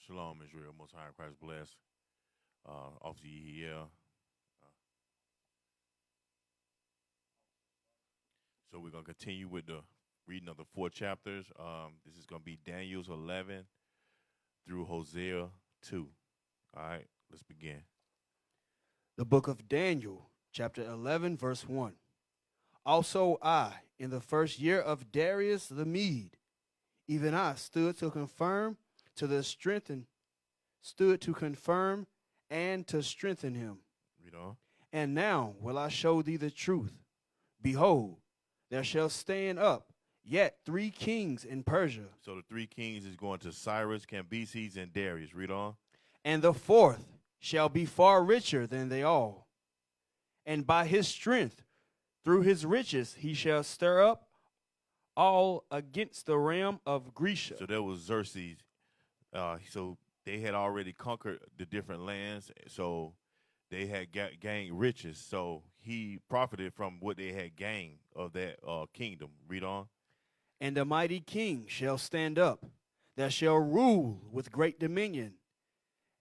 Shalom, Israel. Most High in Christ bless. Officer Iuic. So we're going to continue with the reading of the 4 chapters. This is going to be Daniel's 11 through Hosea 2. All right, let's begin. The book of Daniel, chapter 11, verse 1. Also I, in the first year of Darius the Mede, even I stood to confirm and to strengthen him. Read on. And now will I show thee the truth. Behold, there shall stand up yet 3 kings in Persia. So the 3 kings is going to Cyrus, Cambyses, and Darius. Read on. And the 4th shall be far richer than they all. And by his strength, through his riches, he shall stir up all against the realm of Grecia. So there was Xerxes. So they had already conquered the different lands. So they had gained riches. So he profited from what they had gained of that kingdom. Read on. And a mighty king shall stand up, that shall rule with great dominion,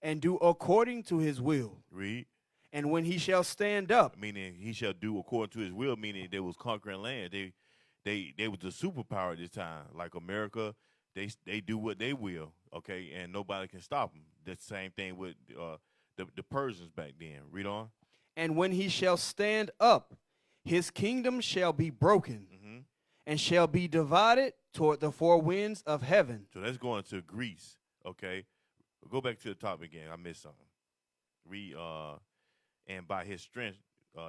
and do according to his will. Read. And when he shall stand up, meaning he shall do according to his will, meaning they was conquering land. They was a superpower at this time. Like America, they do what they will, okay, and nobody can stop them. The same thing with the Persians back then. Read on. And when he shall stand up, his kingdom shall be broken, and shall be divided toward the 4 winds of heaven. So that's going to Greece, okay? Go back to the top again. I missed something. Read, and by his strength,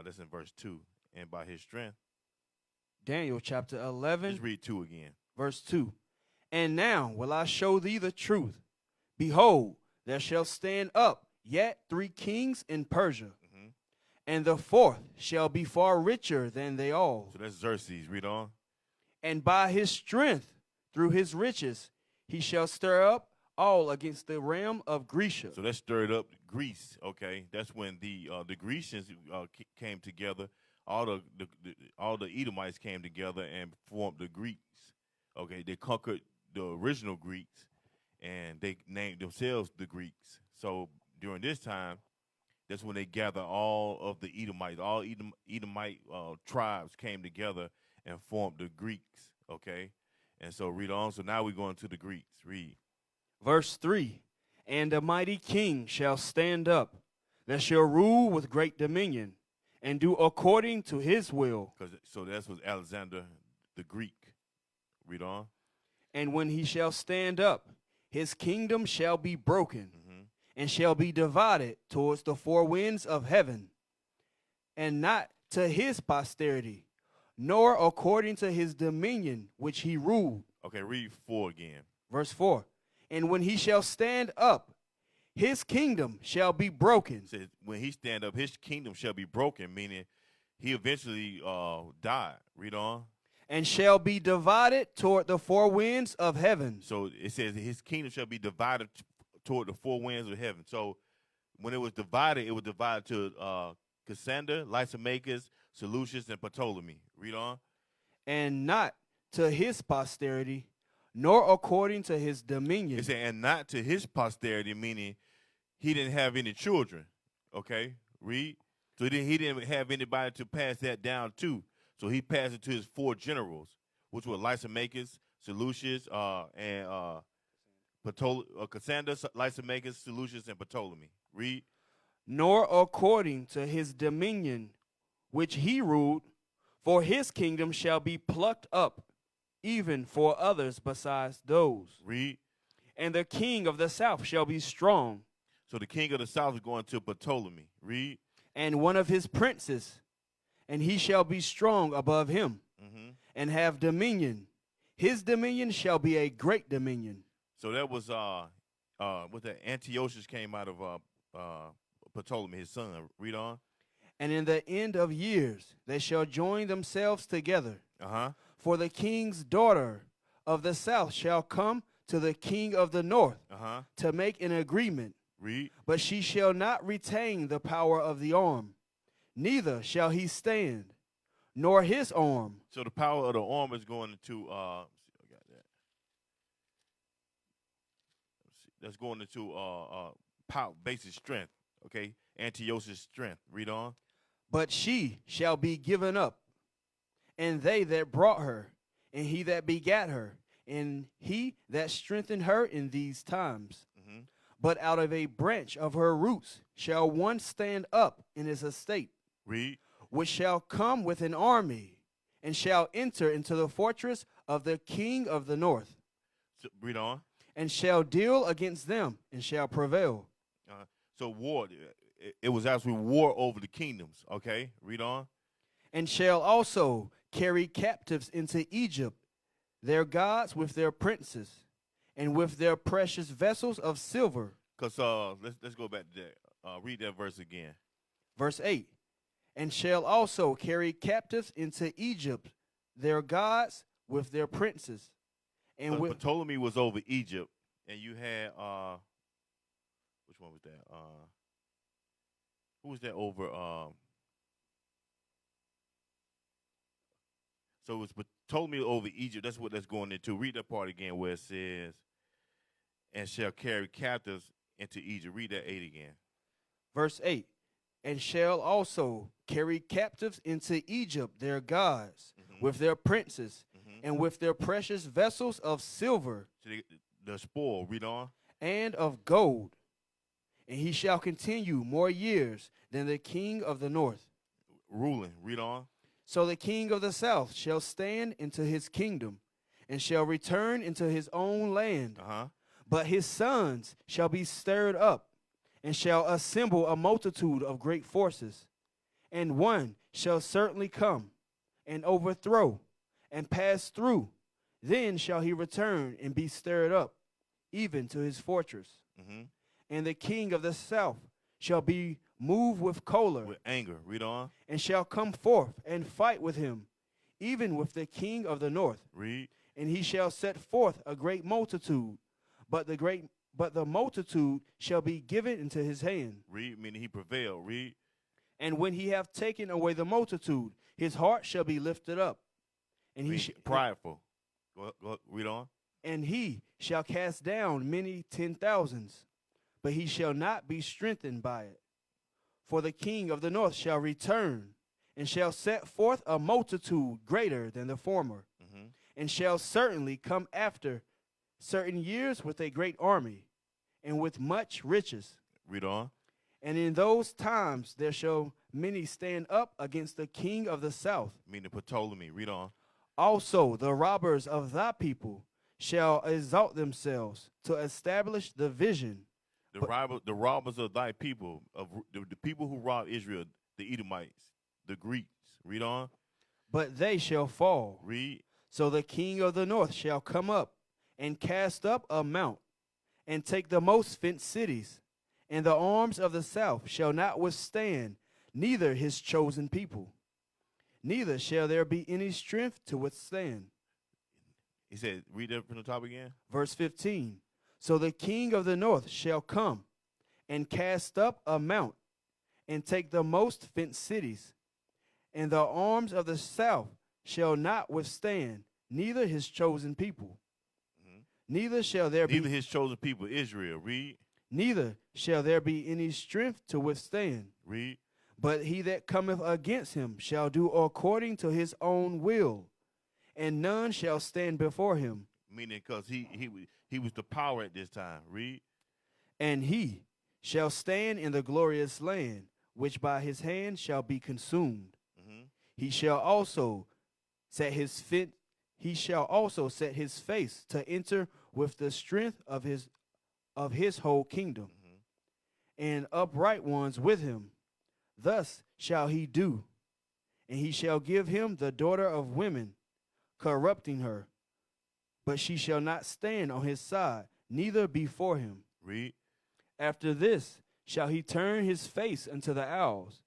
that's in verse 2. And by his strength. Daniel chapter 11. Just read 2 again. Verse 2. And now will I show thee the truth. Behold, there shall stand up yet 3 kings in Persia. And the 4th shall be far richer than they all. So that's Xerxes. Read on. And by his strength, through his riches, he shall stir up all against the realm of Grecia. So that stirred up Greece, okay? That's when the Grecians came together. All the Edomites came together and formed the Greeks, okay? They conquered the original Greeks, and they named themselves the Greeks. So during this time, that's when they gathered all of the Edomites. All Edomite tribes came together and formed the Greeks, okay? And so read on. So now we're going to the Greeks. Read. Verse 3, and a mighty king shall stand up, that shall rule with great dominion, and do according to his will. So that was Alexander the Greek. Read on. And when he shall stand up, his kingdom shall be broken, and shall be divided towards the 4 winds of heaven, and not to his posterity, nor according to his dominion which he ruled. Okay, read 4 again. Verse 4. And when he shall stand up, his kingdom shall be broken. Says when he stand up, his kingdom shall be broken, meaning he eventually died. Read on. And shall be divided toward the 4 winds of heaven. So it says his kingdom shall be divided toward the 4 winds of heaven. So when it was divided to Cassander, Lysimachus, Seleucus, and Ptolemy. Read on. And not to his posterity, nor according to his dominion. It said, and not to his posterity, meaning he didn't have any children. Okay, read. So he didn't have anybody to pass that down to. So he passed it to his 4 generals, which were Lysimachus, Seleucus, and Cassander, Lysimachus, Seleucus, and Ptolemy. Read. Nor according to his dominion which he ruled, for his kingdom shall be plucked up, even for others besides those. Read. And the king of the south shall be strong. So the king of the south is going to Ptolemy. Read. And one of his princes, and he shall be strong above him, and have dominion. His dominion shall be a great dominion. So that was what the Antiochus came out of Ptolemy, his son. Read on. And in the end of years they shall join themselves together. For the king's daughter of the south shall come to the king of the north to make an agreement. Read. But she shall not retain the power of the arm, neither shall he stand, nor his arm. So the power of the arm is going into that's going into power, basic strength. Okay, Antiochus' strength. Read on. But she shall be given up, and they that brought her, and he that begat her, and he that strengthened her in these times. Mm-hmm. But out of a branch of her roots shall one stand up in his estate, Read. which shall come with an army, and shall enter into the fortress of the king of the north, Read on. and shall deal against them, and shall prevail. So war, it was actually war over the kingdoms. Okay, read on. And shall also carry captives into Egypt, their gods with their princes, and with their precious vessels of silver. Because let's go back to that. Read that verse again. Verse 8. And shall also carry captives into Egypt, their gods with their princes. And with Ptolemy was over Egypt, and you had which one was that? Who was that over? So it was Ptolemy over Egypt. That's what that's going into. Read that part again where it says, "And shall carry captives into Egypt." Read that 8 again. verse 8. And shall also carry captives into Egypt, their gods with their princes, and with their precious vessels of silver, So the spoil. Read on. and of gold. And he shall continue more years than the king of the north. Ruling. Read on. So the king of the south shall stand into his kingdom, and shall return into his own land. But his sons shall be stirred up, and shall assemble a multitude of great forces. And one shall certainly come, and overthrow, and pass through. Then shall he return and be stirred up, even to his fortress. And the king of the south shall be moved with choler, With anger. Read on. and shall come forth and fight with him, even with the king of the north. Read. And he shall set forth a great multitude, but the multitude shall be given into his hand. Read, meaning he prevailed. Read. And when he hath taken away the multitude, his heart shall be lifted up, and Prideful. Go, read on. and he shall cast down many 10,000s, but he shall not be strengthened by it. For the king of the north shall return, and shall set forth a multitude greater than the former, and shall certainly come after certain years with a great army, and with much riches. Read on. And in those times there shall many stand up against the king of the south. Meaning Ptolemy. Read on. Also the robbers of thy people shall exalt themselves to establish the vision. The robbers of thy people, of the people who robbed Israel, the Edomites, the Greeks. Read on. But they shall fall. Read. So the king of the north shall come up, and cast up a mount, and take the most fenced cities. And the arms of the south shall not withstand, neither his chosen people. Neither shall there be any strength to withstand. He said, read that from the top again. Verse 15. So the king of the north shall come, and cast up a mount, and take the most fenced cities. And the arms of the south shall not withstand, neither his chosen people. Neither shall there Neither be his chosen people, Israel. Read. neither shall there be any strength to withstand. Read. But he that cometh against him shall do according to his own will, and none shall stand before him. Meaning because he was the power at this time. Read. And he shall stand in the glorious land, which by his hand shall be consumed. He shall also set his face to enter with the strength of his whole kingdom, and upright ones with him. Thus shall he do, and he shall give him the daughter of women, corrupting her, but she shall not stand on his side, neither before him. Read. After this shall he turn his face unto the isles,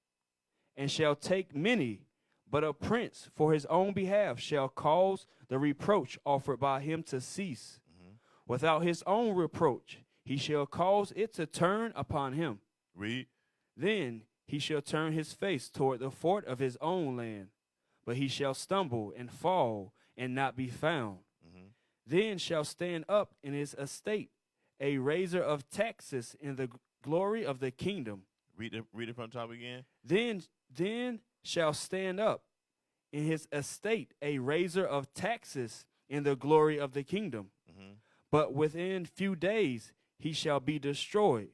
and shall take many, but a prince for his own behalf shall cause the reproach offered by him to cease. Without his own reproach he shall cause it to turn upon him. Read. Then he shall turn his face toward the fort of his own land, but he shall stumble and fall and not be found. Then shall stand up in his estate a raiser of taxes in the glory of the kingdom. Read it from the top again. Then shall stand up in his estate a raiser of taxes in the glory of the kingdom. Mm-hmm. But within few days he shall be destroyed,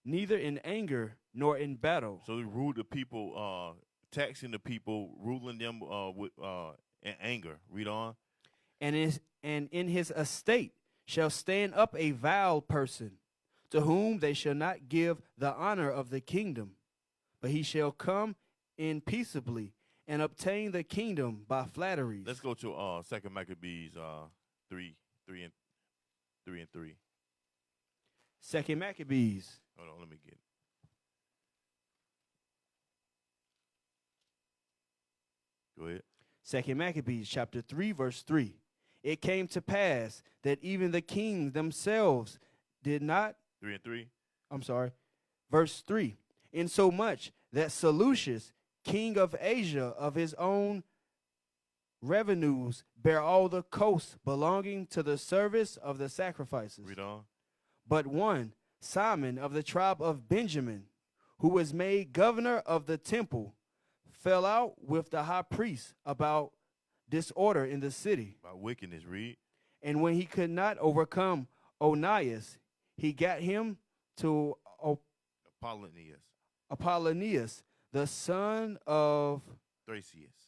neither in anger nor in battle. So he ruled the people, taxing the people, ruling them with in anger. Read on. And in his estate shall stand up a vile person, to whom they shall not give the honor of the kingdom, but he shall come in peaceably and obtain the kingdom by flatteries. Let's go to 2 Maccabees 3 and 3. 2 Maccabees. Hold on, let me get it. Go ahead. 2 Maccabees chapter 3, verse 3. It came to pass that even the kings themselves did not. 3 and 3. I'm sorry. Verse 3. Insomuch that Seleucus, king of Asia, of his own revenues, bare all the coasts belonging to the service of the sacrifices. Read on. But one, Simon of the tribe of Benjamin, who was made governor of the temple, fell out with the high priest about disorder in the city. About wickedness, read. And when he could not overcome Onias, he got him to Apollonius, the son of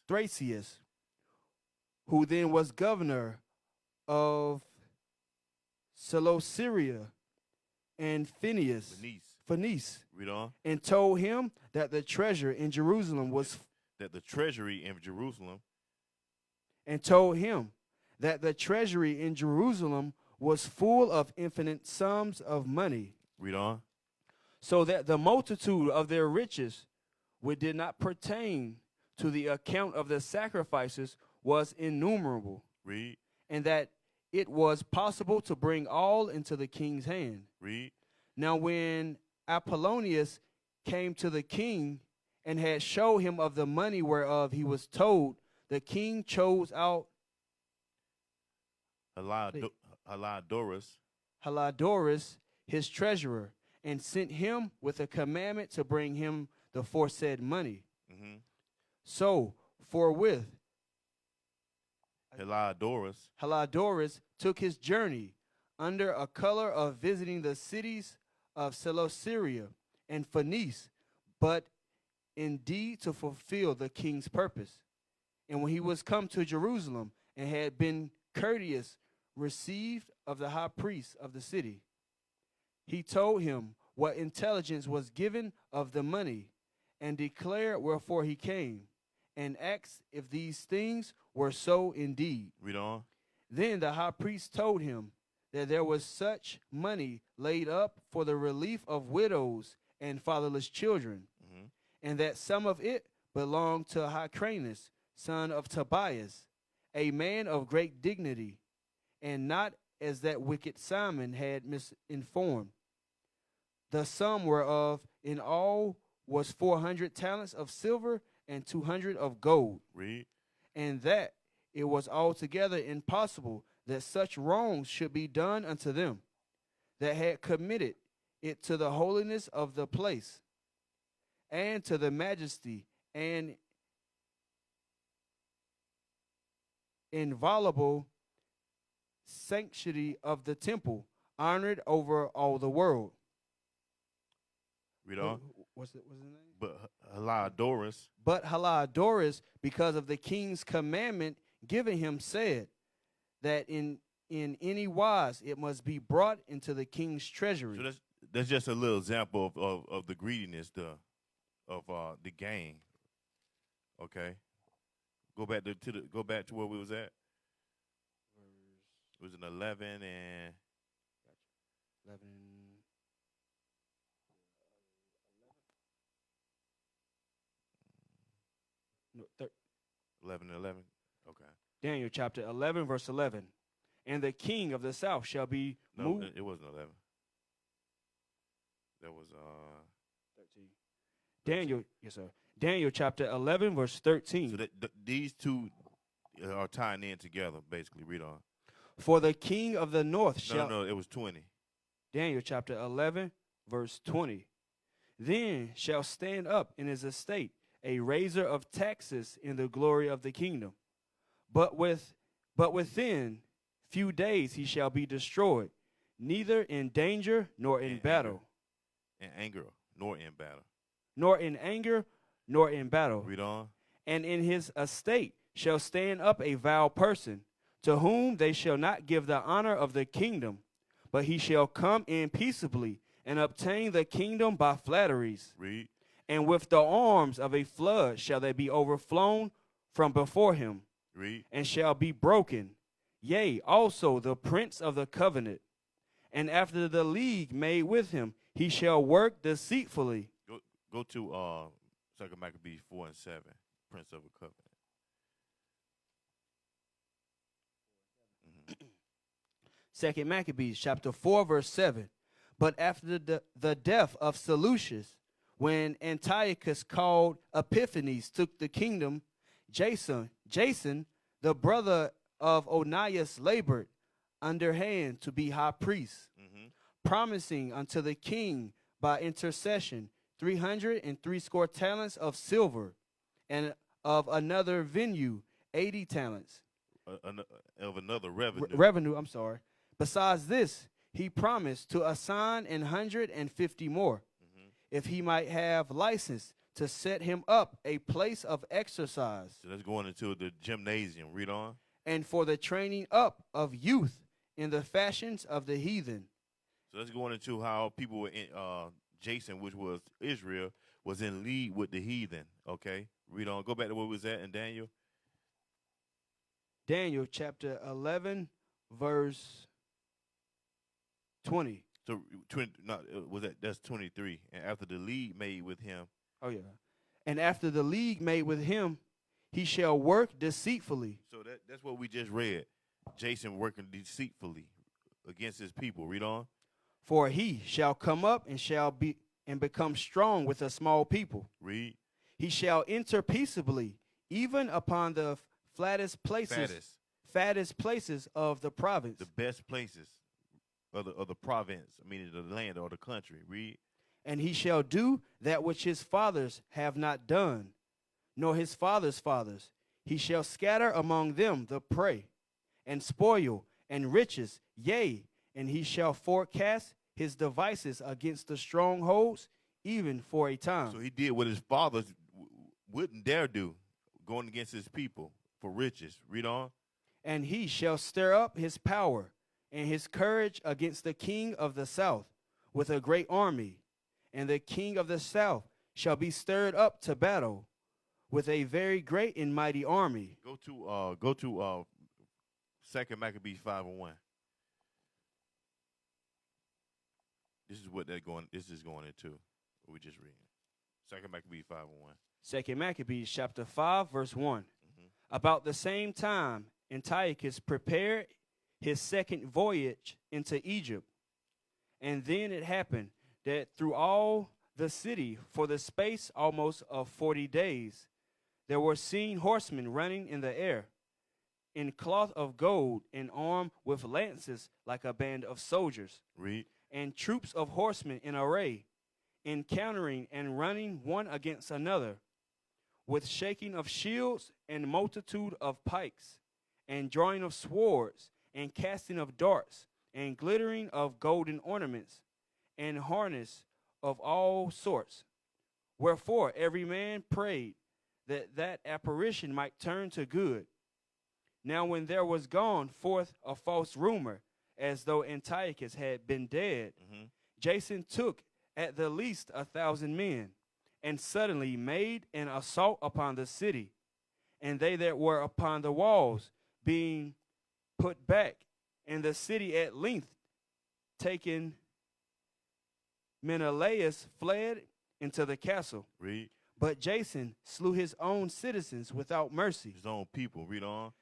Thracias, who then was governor of Seleucia and Phoenice. Read on. And told him that the treasure in Jerusalem was full of infinite sums of money. Read on. So that the multitude of their riches, which did not pertain to the account of the sacrifices, was innumerable. Read. And that it was possible to bring all into the king's hand. Read. Now when Apollonius came to the king and had showed him of the money whereof he was told, the king chose out Heliodorus, his treasurer, and sent him with a commandment to bring him the foresaid money. Mm-hmm. So forthwith Heliodorus took his journey under a color of visiting the cities of Seleucia and Phoenice, but indeed to fulfill the king's purpose. And when he was come to Jerusalem and had been courteous received of the high priest of the city, he told him what intelligence was given of the money, and declared wherefore he came, and asked if these things were so indeed. Read on. Then the high priest told him that there was such money laid up for the relief of widows and fatherless children, mm-hmm. and that some of it belonged to Hyrcanus, son of Tobias, a man of great dignity, and not as that wicked Simon had misinformed. The sum whereof in all was 400 talents of silver and 200 of gold. Read. And that it was altogether impossible that such wrongs should be done unto them that had committed it to the holiness of the place, and to the majesty and inviolable sanctity of the temple, honored over all the world. Read on. What's the name? But Heliodorus, because of the king's commandment given him, said that in any wise it must be brought into the king's treasury. So that's just a little example of the greediness, of the gain. Okay, go back to where we was at. It was in 11 and 11. 11 and 11. Okay. Daniel chapter 11, verse 11. And the king of the south shall be moved. No, it wasn't 11. That was 13. Daniel, yes, sir. Daniel chapter 11, verse 13. So these two are tying in together, basically. Read on. For the king of the north shall. No, it was 20. Daniel chapter 11, verse 20. Then shall stand up in his estate a raiser of taxes in the glory of the kingdom. But within few days he shall be destroyed, neither in danger nor in battle. In anger, nor in battle. Nor in anger, nor in battle. Read on. And in his estate shall stand up a vile person, to whom they shall not give the honor of the kingdom, but he shall come in peaceably, and obtain the kingdom by flatteries. Read. And with the arms of a flood shall they be overflown from before him. Read. And shall be broken. Yea, also the prince of the covenant. And after the league made with him, he shall work deceitfully. Go to 2 Maccabees 4 and 7, prince of the covenant. Second Maccabees chapter 4, verse 7. But after the death of Seleucus, when Antiochus called Epiphanes took the kingdom, Jason, the brother of Onias, labored underhand to be high priest, promising unto the king by intercession 360 talents of silver, and of another venue 80 talents. Of another revenue. Revenue. Besides this, he promised to assign 150 more, if he might have license to set him up a place of exercise. So that's going into the gymnasium. Read on. And for the training up of youth in the fashions of the heathen. So that's going into how people were in, Jason, which was Israel, was in league with the heathen. Okay, read on. Go back to where we was at in Daniel. Daniel chapter 11, verse 20. So, that's 23. And after the league made with him. Oh, yeah. And after the league made with him, he shall work deceitfully. So that's what we just read. Jason working deceitfully against his people. Read on. For he shall come up and become strong with a small people. Read. He shall enter peaceably, even upon the fattest places of the province. The best places of the province, meaning the land or the country. Read. And he shall do that which his fathers have not done, nor his fathers' fathers. He shall scatter among them the prey, and spoil, and riches, yea, and he shall forecast his devices against the strongholds, even for a time. So he did what his fathers wouldn't dare do, going against his people for riches. Read on. And he shall stir up his power and his courage against the king of the south with a great army. And the king of the south shall be stirred up to battle with a very great and mighty army. Go to 2 Maccabees 5 and 1. This is what this is going into. What we just read. 2 Maccabees 5 and 1. 2 Maccabees chapter 5, verse 1. About the same time, Antiochus prepared his second voyage into Egypt. And then it happened that through all the city, for the space almost of 40 days, there were seen horsemen running in the air, in cloth of gold, and armed with lances like a band of soldiers. Read. And troops of horsemen in array, encountering and running one against another, with shaking of shields and multitude of pikes, and drawing of swords, and casting of darts, and glittering of golden ornaments, and harness of all sorts. Wherefore every man prayed that apparition might turn to good. Now when there was gone forth a false rumor, as though Antiochus had been dead, Jason took at the least 1,000 men, and suddenly made an assault upon the city. And they that were upon the walls being put back, and the city at length taken, Menelaus fled into the castle. Read. But Jason slew his own citizens without mercy. His own people. Read on.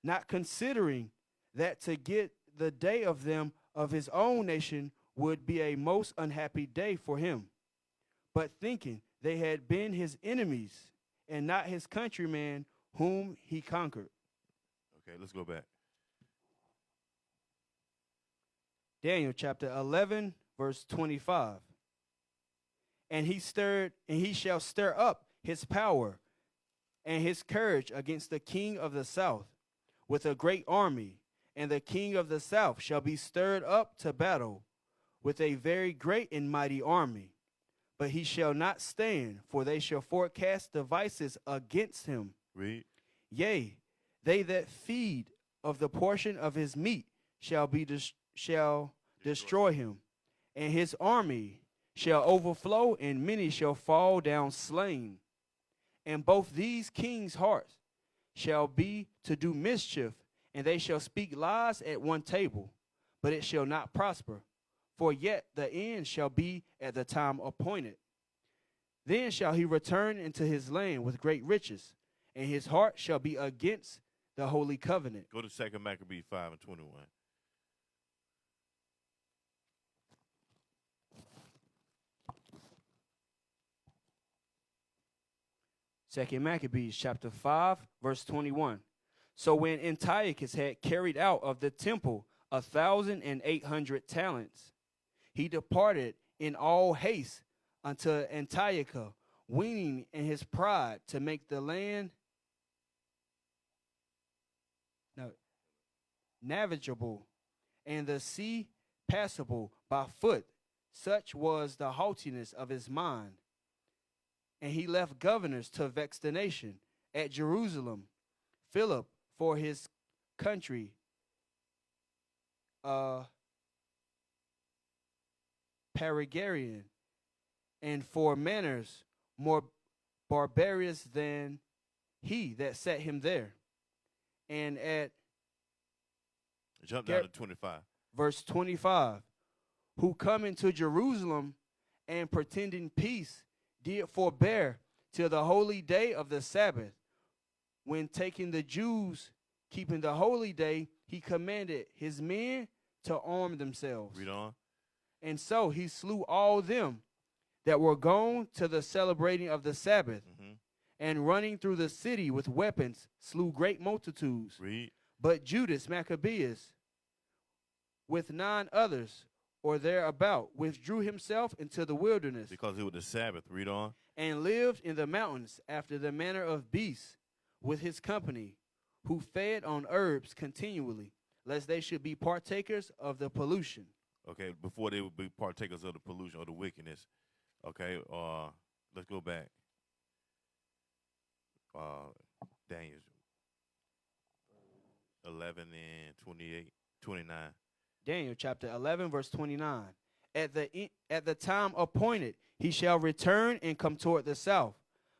Not considering that to get the day of them of his own nation would be a most unhappy day for him, but thinking they had been his enemies and not his countrymen whom he conquered. Okay, let's go back. Daniel chapter 11, verse 25. And he shall stir up his power and his courage against the king of the south with a great army, and the king of the south shall be stirred up to battle with a very great and mighty army. But he shall not stand, for they shall forecast devices against him. Read. Yea, they that feed of the portion of his meat shall destroy him, and his army shall overflow, and many shall fall down slain. And both these kings' hearts shall be to do mischief, and they shall speak lies at one table, but it shall not prosper. For yet the end shall be at the time appointed. Then shall he return into his land with great riches, and his heart shall be against the holy covenant. Go to 2 Maccabees 5 and 21. Second Maccabees chapter 5, verse 21. So when Antiochus had carried out of the temple 1,800 talents, he departed in all haste unto Antiochia, weening in his pride to make the land navigable and the sea passable by foot. Such was the haughtiness of his mind. And he left governors to vex the nation at Jerusalem, Philip for his country, Paragarian, and for manners more barbarous than he that set him there. And at Jump down to 25. verse 25, who come into Jerusalem and pretending peace did forbear till the holy day of the Sabbath. When taking the Jews, keeping the holy day, he commanded his men to arm themselves. Read on. And so he slew all them that were gone to the celebrating of the Sabbath, and running through the city with weapons, slew great multitudes. Read. But Judas Maccabeus, with 9 others, or thereabout, withdrew himself into the wilderness, Because it was the Sabbath. Read on. and lived in the mountains after the manner of beasts with his company, who fed on herbs continually, lest they should be partakers of the pollution. Okay, before they would be partakers of the pollution or the wickedness. Okay, let's go back. Daniel 11 and 28, 29. Daniel chapter 11, verse 29. At the time appointed, he shall return and come toward the south,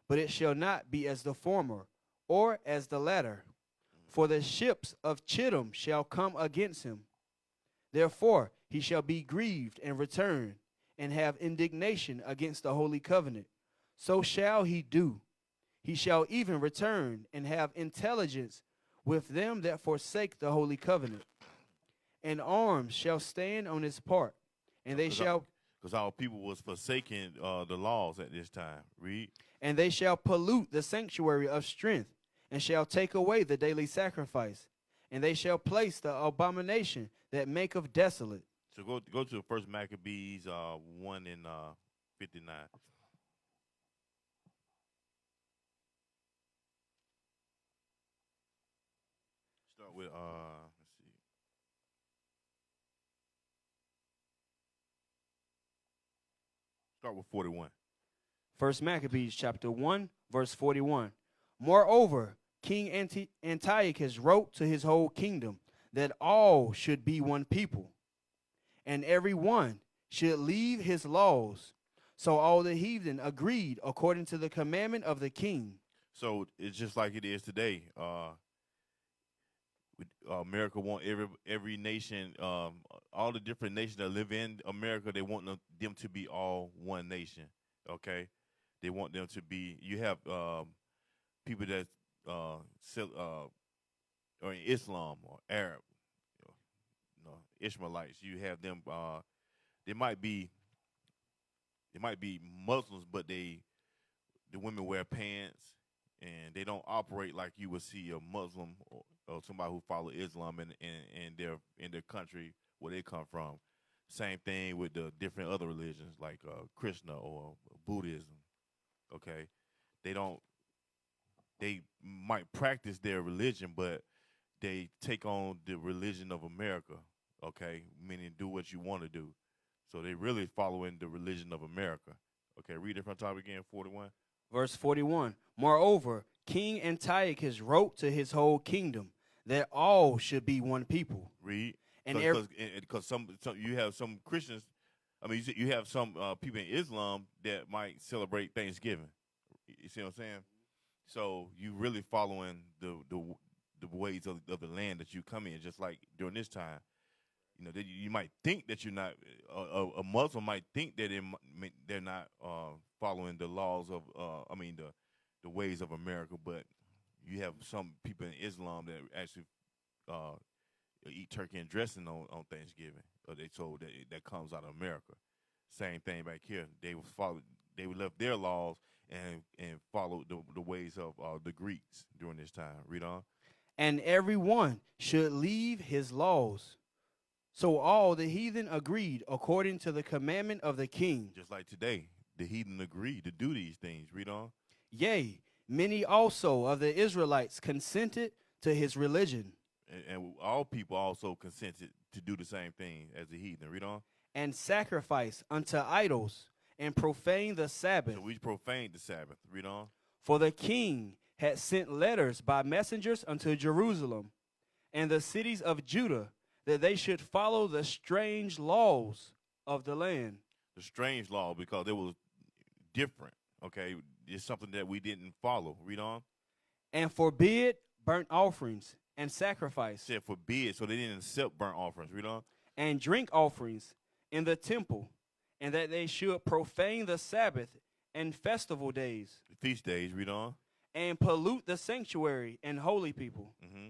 but it shall not be as the former, or as the latter. For the ships of Chittim shall come against him. Therefore he shall be grieved and return, and have indignation against the holy covenant. So shall he do. He shall even return and have intelligence with them that forsake the holy covenant. And arms shall stand on his part, and they shall... Because our people was forsaking the laws at this time. Read. And they shall pollute the sanctuary of strength, and shall take away the daily sacrifice. And they shall place the abomination that maketh desolate. So go to the first Maccabees 1 and 59. Start with let's see. Start with 41. First Maccabees chapter 1, verse 41. Moreover, King Antiochus wrote to his whole kingdom that all should be one people, and every one should leave his laws. So all the heathen agreed according to the commandment of the king. So it's just like it is today. America want every nation, all the different nations that live in America, they want them to be all one nation. Okay, they want them to be. You have people that or in Islam or Arab, Ishmaelites. You have them. They might be Muslims, but the women wear pants and they don't operate like you would see a Muslim or somebody who follow Islam in their country where they come from. Same thing with the different other religions like Krishna or Buddhism. Okay, they don't. They might practice their religion, but they take on the religion of America. Okay, meaning do what you want to do. So they really following the religion of America. Okay, read it from the top again. 41. Verse 41. Moreover, King Antiochus wrote to his whole kingdom that all should be one people. Read. And Because some you have some Christians. I mean, you have some people in Islam that might celebrate Thanksgiving. You see what I'm saying? So you really following the ways of the land that you come in. Just like during this time, you know, you might think that you're not. A Muslim might think that they're not following the laws of. The ways of America, but you have some people in Islam that actually eat turkey and dressing on Thanksgiving. Or they told that comes out of America. Same thing back here. They would left their laws and followed the ways of the Greeks during this time. Read on. And everyone should leave his laws. So all the heathen agreed according to the commandment of the king. Just like today, the heathen agreed to do these things. Read on. Yea, many also of the Israelites consented to his religion. And all people also consented to do the same thing as the heathen. Read on. And sacrifice unto idols, and profane the Sabbath. So we profaned the Sabbath. Read on. For the king had sent letters by messengers unto Jerusalem and the cities of Judah, that they should follow the strange laws of the land. The strange law, because it was different. Okay, it's something that we didn't follow. Read on. And forbid burnt offerings and sacrifice. Said forbid, so they didn't accept burnt offerings. Read on. And drink offerings in the temple, and that they should profane the Sabbath and festival days. The feast days. Read on. And pollute the sanctuary and holy people. Mm-hmm.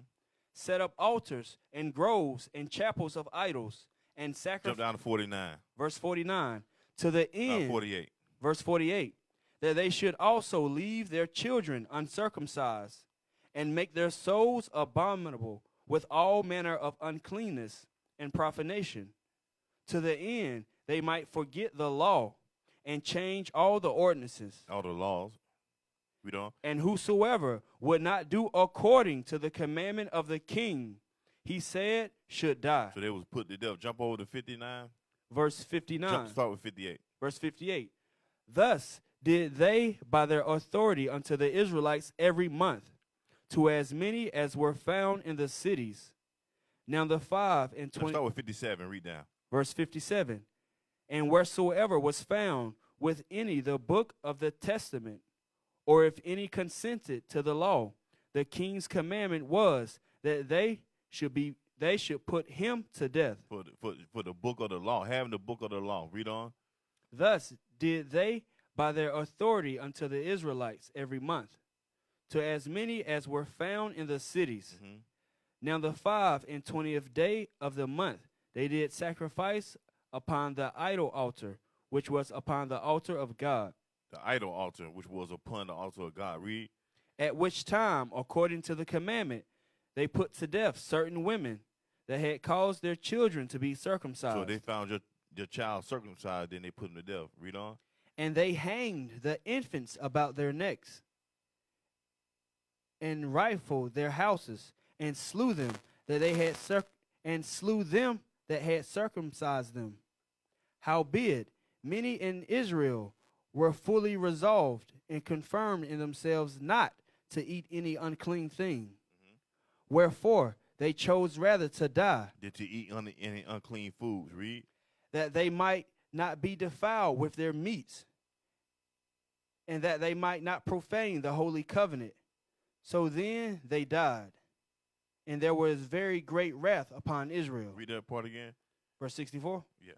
Set up altars and groves and chapels of idols and sacrifice. Jump down to 49. Verse 49. To the end. 48. Verse 48. That they should also leave their children uncircumcised, and make their souls abominable with all manner of uncleanness and profanation, to the end they might forget the law and change all the ordinances. All the laws. Read on. And whosoever would not do according to the commandment of the king, he said, should die. So they was put to death. Jump over to 59. Verse 59. Start with 58. Verse 58. Thus did they by their authority unto the Israelites every month, to as many as were found in the cities. Now the 5 and 20. Start with 57. Read down. Verse 57. And wheresoever was found with any the book of the testament, or if any consented to the law, the king's commandment was that they should put him to death. For the book of the law, having the book of the law. Read on. Thus did they by their authority unto the Israelites every month, to as many as were found in the cities. Mm-hmm. Now the 5 and 20th day of the month they did sacrifice upon the idol altar, which was upon the altar of God. The idol altar, which was upon the altar of God. Read. At which time, according to the commandment, they put to death certain women that had caused their children to be circumcised. So they found your child circumcised, then they put him to death. Read on. And they hanged the infants about their necks, and rifled their houses, and slew them that had circumcised them. Howbeit, many in Israel were fully resolved and confirmed in themselves not to eat any unclean thing. Mm-hmm. Wherefore they chose rather to die, Did to eat any unclean foods. Read. that they might not be defiled with their meats, and that they might not profane the holy covenant. So then they died, and there was very great wrath upon Israel. Read that part again. Verse 64. Yeah.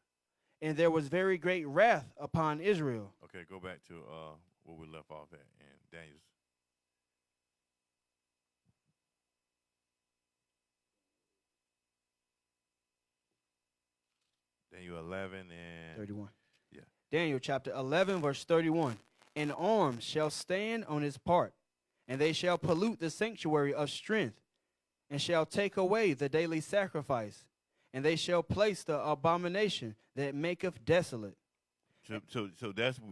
And there was very great wrath upon Israel. Okay, go back to where we left off at in Daniel's. Daniel 11 and 31. Yeah. Daniel chapter 11, verse 31. And arms shall stand on his part, and they shall pollute the sanctuary of strength, and shall take away the daily sacrifice, and they shall place the abomination that maketh desolate. So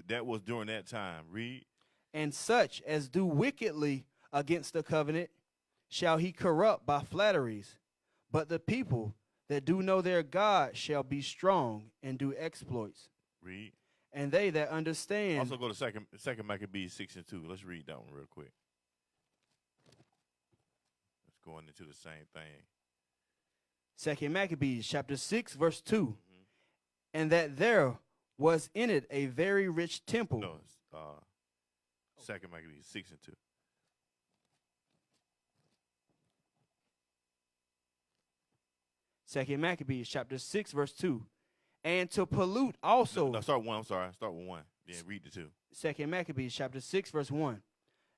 that was during that time. Read. And such as do wickedly against the covenant shall he corrupt by flatteries. But the people that do know their God shall be strong and do exploits. Read. And they that understand. Also go to second Maccabees 6:2. Let's read that one real quick. Let's go into the same thing. 2 Maccabees chapter 6 verse 2. Mm-hmm. And that there was in it a very rich temple. No, it's second Maccabees 6:2. Second Maccabees chapter 6 verse 2. And to pollute also. No, start one. I'm sorry. Start with one. Then read the two. Second Maccabees chapter 6 verse 1.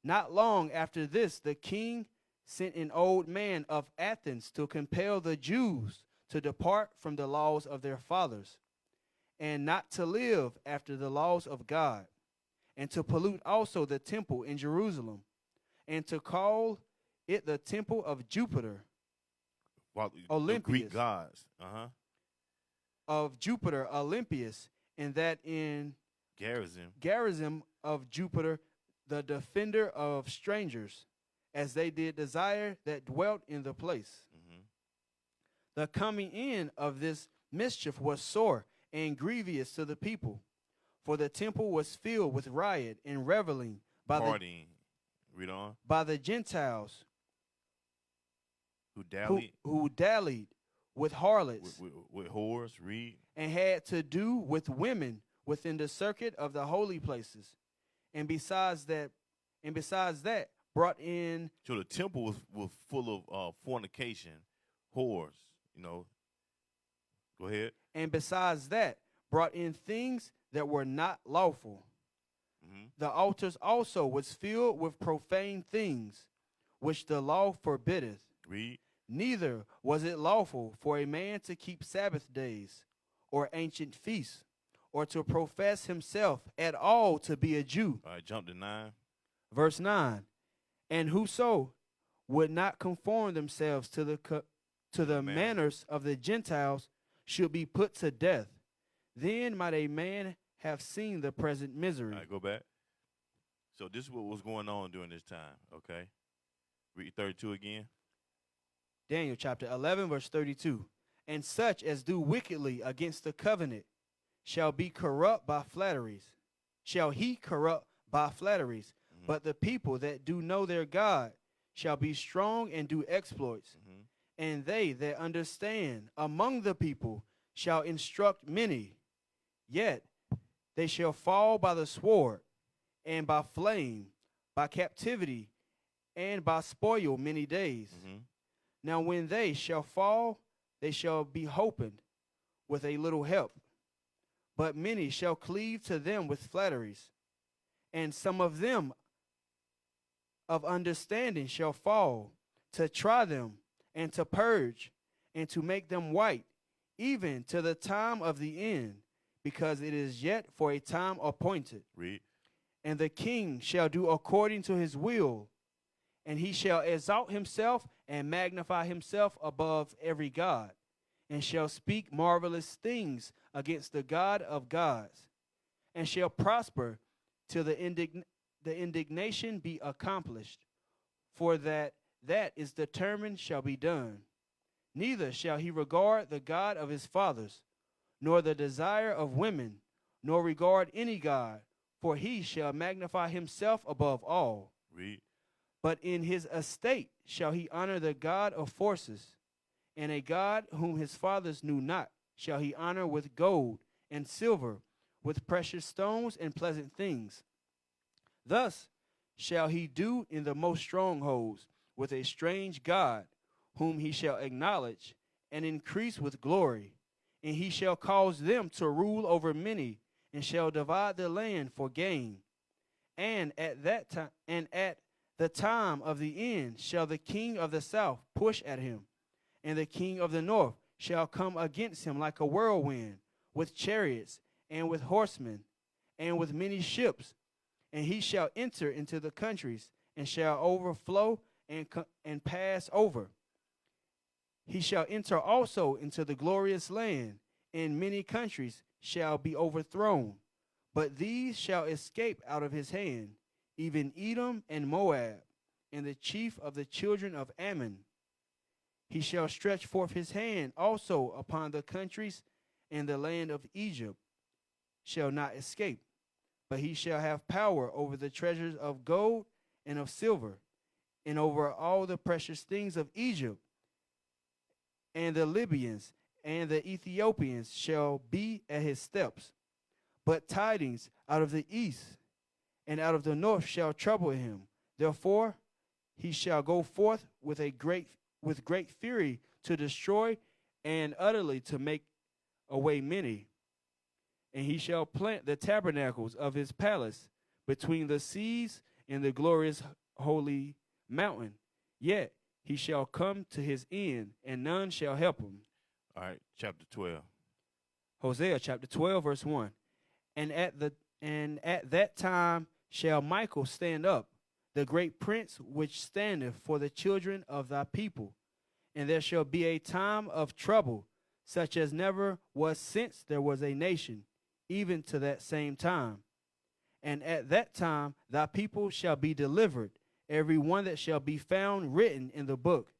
Not long after this, the king sent an old man of Athens to compel the Jews to depart from the laws of their fathers, and not to live after the laws of God, and to pollute also the temple in Jerusalem, and to call it the temple of Jupiter, The Greek gods. of Jupiter Olympius, and that in Gerizim of Jupiter, the defender of strangers, as they did desire that dwelt in the place. Mm-hmm. The coming in of this mischief was sore and grievous to the people, for the temple was filled with riot and reveling by partying. Read on. By the Gentiles who dallied with harlots, with whores. Read. And had to do with women within the circuit of the holy places, and besides that, brought in. So the temple was full of fornication, whores. Go ahead. And besides that, brought in things that were not lawful. Mm-hmm. The altars also was filled with profane things, which the law forbiddeth. Read. Neither was it lawful for a man to keep Sabbath days, or ancient feasts, or to profess himself at all to be a Jew. All right, jump to 9. Verse 9. And whoso would not conform themselves to the manners of the Gentiles should be put to death. Then might a man have seen the present misery. All right, go back. So this is what was going on during this time, okay? Read 32 again. Daniel chapter 11, verse 32. And such as do wickedly against the covenant shall be corrupt by flatteries. Shall he corrupt by flatteries. Mm-hmm. But the people that do know their God shall be strong and do exploits. Mm-hmm. And they that understand among the people shall instruct many. Yet they shall fall by the sword, and by flame, by captivity, and by spoil many days. Mm-hmm. Now when they shall fall, they shall be holpen with a little help. But many shall cleave to them with flatteries. And some of them of understanding shall fall, to try them, and to purge, and to make them white, even to the time of the end, because it is yet for a time appointed. Read. And the king shall do according to his will, and he shall exalt himself and magnify himself above every god, and shall speak marvelous things against the God of gods, and shall prosper till the indignation be accomplished, for that is determined shall be done. Neither shall he regard the God of his fathers, nor the desire of women, nor regard any God, for he shall magnify himself above all. Read. But in his estate shall he honor the God of forces, and a God whom his fathers knew not shall he honor with gold and silver, with precious stones and pleasant things. Thus shall he do in the most strongholds with a strange God, whom he shall acknowledge and increase with glory. And he shall cause them to rule over many, and shall divide the land for gain. And at the time of the end shall the king of the south push at him, and the king of the north shall come against him like a whirlwind, with chariots and with horsemen, and with many ships. And he shall enter into the countries, and shall overflow and pass over. He shall enter also into the glorious land, and many countries shall be overthrown. But these shall escape out of his hand, even Edom and Moab, and the chief of the children of Ammon. He shall stretch forth his hand also upon the countries, and the land of Egypt shall not escape. But he shall have power over the treasures of gold and of silver, and over all the precious things of Egypt. And the Libyans and the Ethiopians shall be at his steps. But tidings out of the east and out of the north shall trouble him. Therefore he shall go forth with great fury to destroy and utterly to make away many. And he shall plant the tabernacles of his palace between the seas and the glorious holy mountain. Yet he shall come to his end, and none shall help him. All right, chapter 12. Hosea chapter 12, verse 1. And at that time shall Michael stand up, the great prince which standeth for the children of thy people. And there shall be a time of trouble, such as never was since there was a nation, even to that same time. And at that time thy people shall be delivered, every one that shall be found written in the book.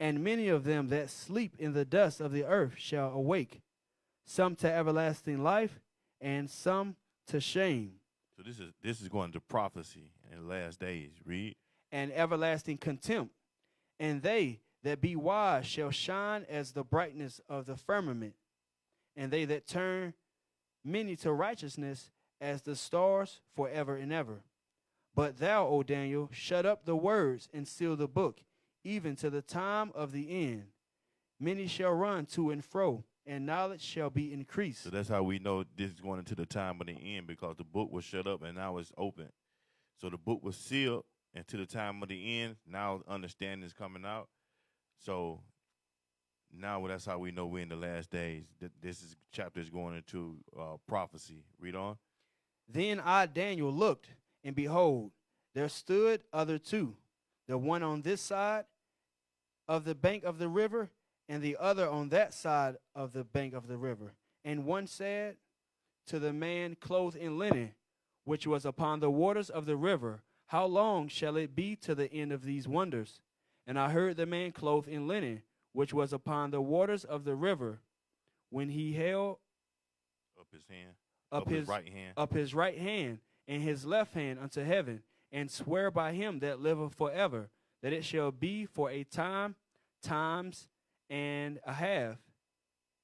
And many of them that sleep in the dust of the earth shall awake, some to everlasting life, and some to shame. So this is going to prophecy in the last days. Read. And everlasting contempt. And they that be wise shall shine as the brightness of the firmament, and they that turn many to righteousness as the stars forever and ever. But thou, O Daniel, shut up the words and seal the book, even to the time of the end. Many shall run to and fro, and knowledge shall be increased. So that's how we know this is going into the time of the end, because the book was shut up and now it's open. So the book was sealed until the time of the end. Now understanding is coming out. So now that's how we know we're in the last days. This chapter is going into prophecy. Read on. Then I, Daniel, looked, and behold, there stood other two, the one on this side of the bank of the river, and the other on that side of the bank of the river. And one said to the man clothed in linen, which was upon the waters of the river, How long shall it be to the end of these wonders? And I heard the man clothed in linen, which was upon the waters of the river, when he held up his hand, up his right hand and his left hand unto heaven, and swear by him that liveth forever, that it shall be for a time, times and a half.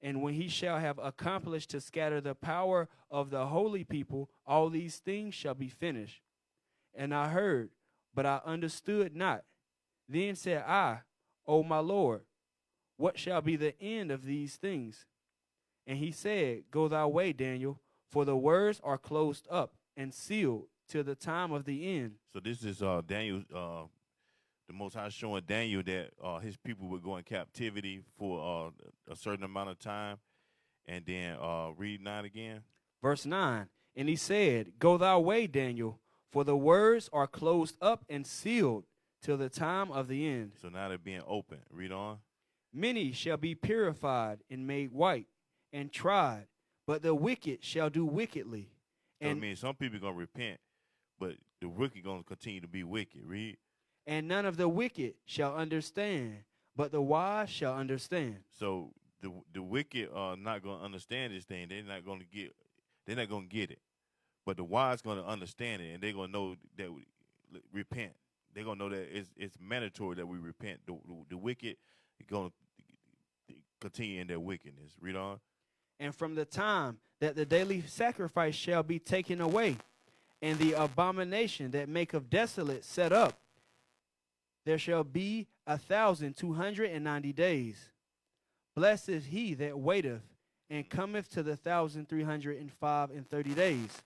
And when he shall have accomplished to scatter the power of the holy people, all these things shall be finished. And I heard, but I understood not. Then said I, O my Lord, what shall be the end of these things? And he said, Go thy way, Daniel, for the words are closed up and sealed till the time of the end. So this is Daniel, the Most High showing Daniel that his people would go in captivity for a certain amount of time. And then read 9 again. Verse 9, and he said, Go thy way, Daniel, for the words are closed up and sealed till the time of the end. So now they're being open. Read on. Many shall be purified and made white and tried, but the wicked shall do wickedly. So I mean, some people are going to repent, but the wicked going to continue to be wicked. Read. And none of the wicked shall understand, but the wise shall understand. So the wicked are not going to understand this thing. They're not going to get it. But the wise going to understand it, and they're going to know that we repent. They're going to know that it's mandatory that we repent. The wicked are going to continue in their wickedness. Read on. And from the time that the daily sacrifice shall be taken away, and the abomination that maketh desolate set up, there shall be 1,290 days. Blessed is he that waiteth, and cometh to the 1,330 days.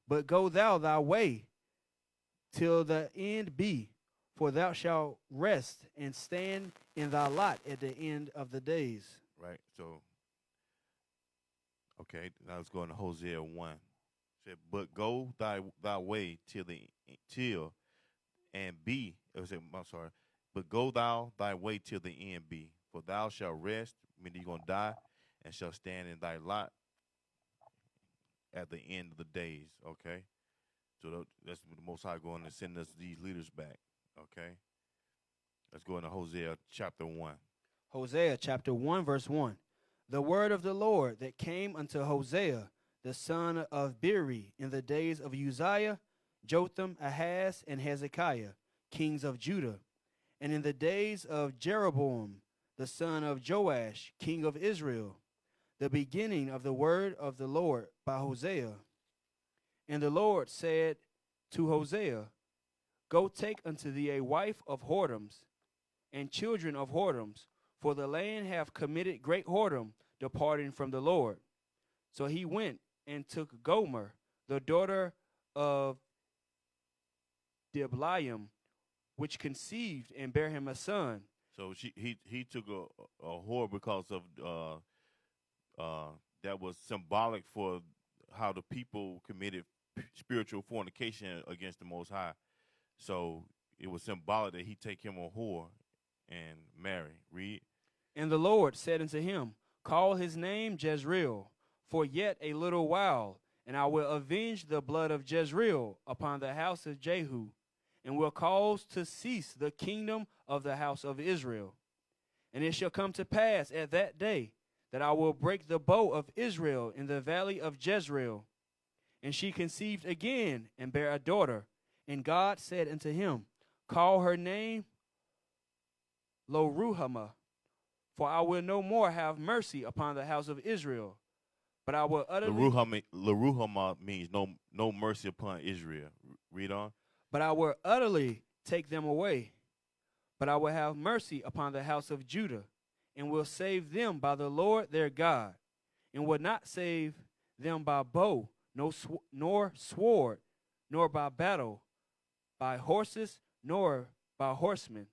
But go thou thy way till the end be, for thou shalt rest and stand in thy lot at the end of the days. Right. So, okay, now let's go into Hosea 1. It said, but go thy way but go thou thy way till the end be, For thou shalt rest, meaning you're going to die, and shall stand in thy lot at the end of the days, okay? So that's the Most High going to send us these leaders back, okay? Let's go into Hosea chapter 1. Hosea chapter 1, verse 1. The word of the Lord that came unto Hosea, the son of Beeri, in the days of Uzziah, Jotham, Ahaz, and Hezekiah, kings of Judah, and in the days of Jeroboam, the son of Joash, king of Israel, the beginning of the word of the Lord by Hosea. And the Lord said to Hosea, Go take unto thee a wife of whoredoms, and children of whoredoms, for the land hath committed great whoredom, departing from the Lord. So he went and took Gomer, the daughter of Diblaim, which conceived and bare him a son. So he took a whore because of that was symbolic for how the people committed spiritual fornication against the Most High. So it was symbolic that he take him a whore and marry. Read. And the Lord said unto him, Call his name Jezreel, for yet a little while, and I will avenge the blood of Jezreel upon the house of Jehu, and will cause to cease the kingdom of the house of Israel. And it shall come to pass at that day that I will break the bow of Israel in the valley of Jezreel. And she conceived again and bare a daughter. And God said unto him, Call her name Lo-ruhamah, for I will no more have mercy upon the house of Israel, but I will utterly Lo-ruhamah means no mercy upon Israel. Read on. But I will utterly take them away. But I will have mercy upon the house of Judah, and will save them by the Lord their God, and will not save them by bow, nor sword, nor by battle, by horses, nor by horsemen.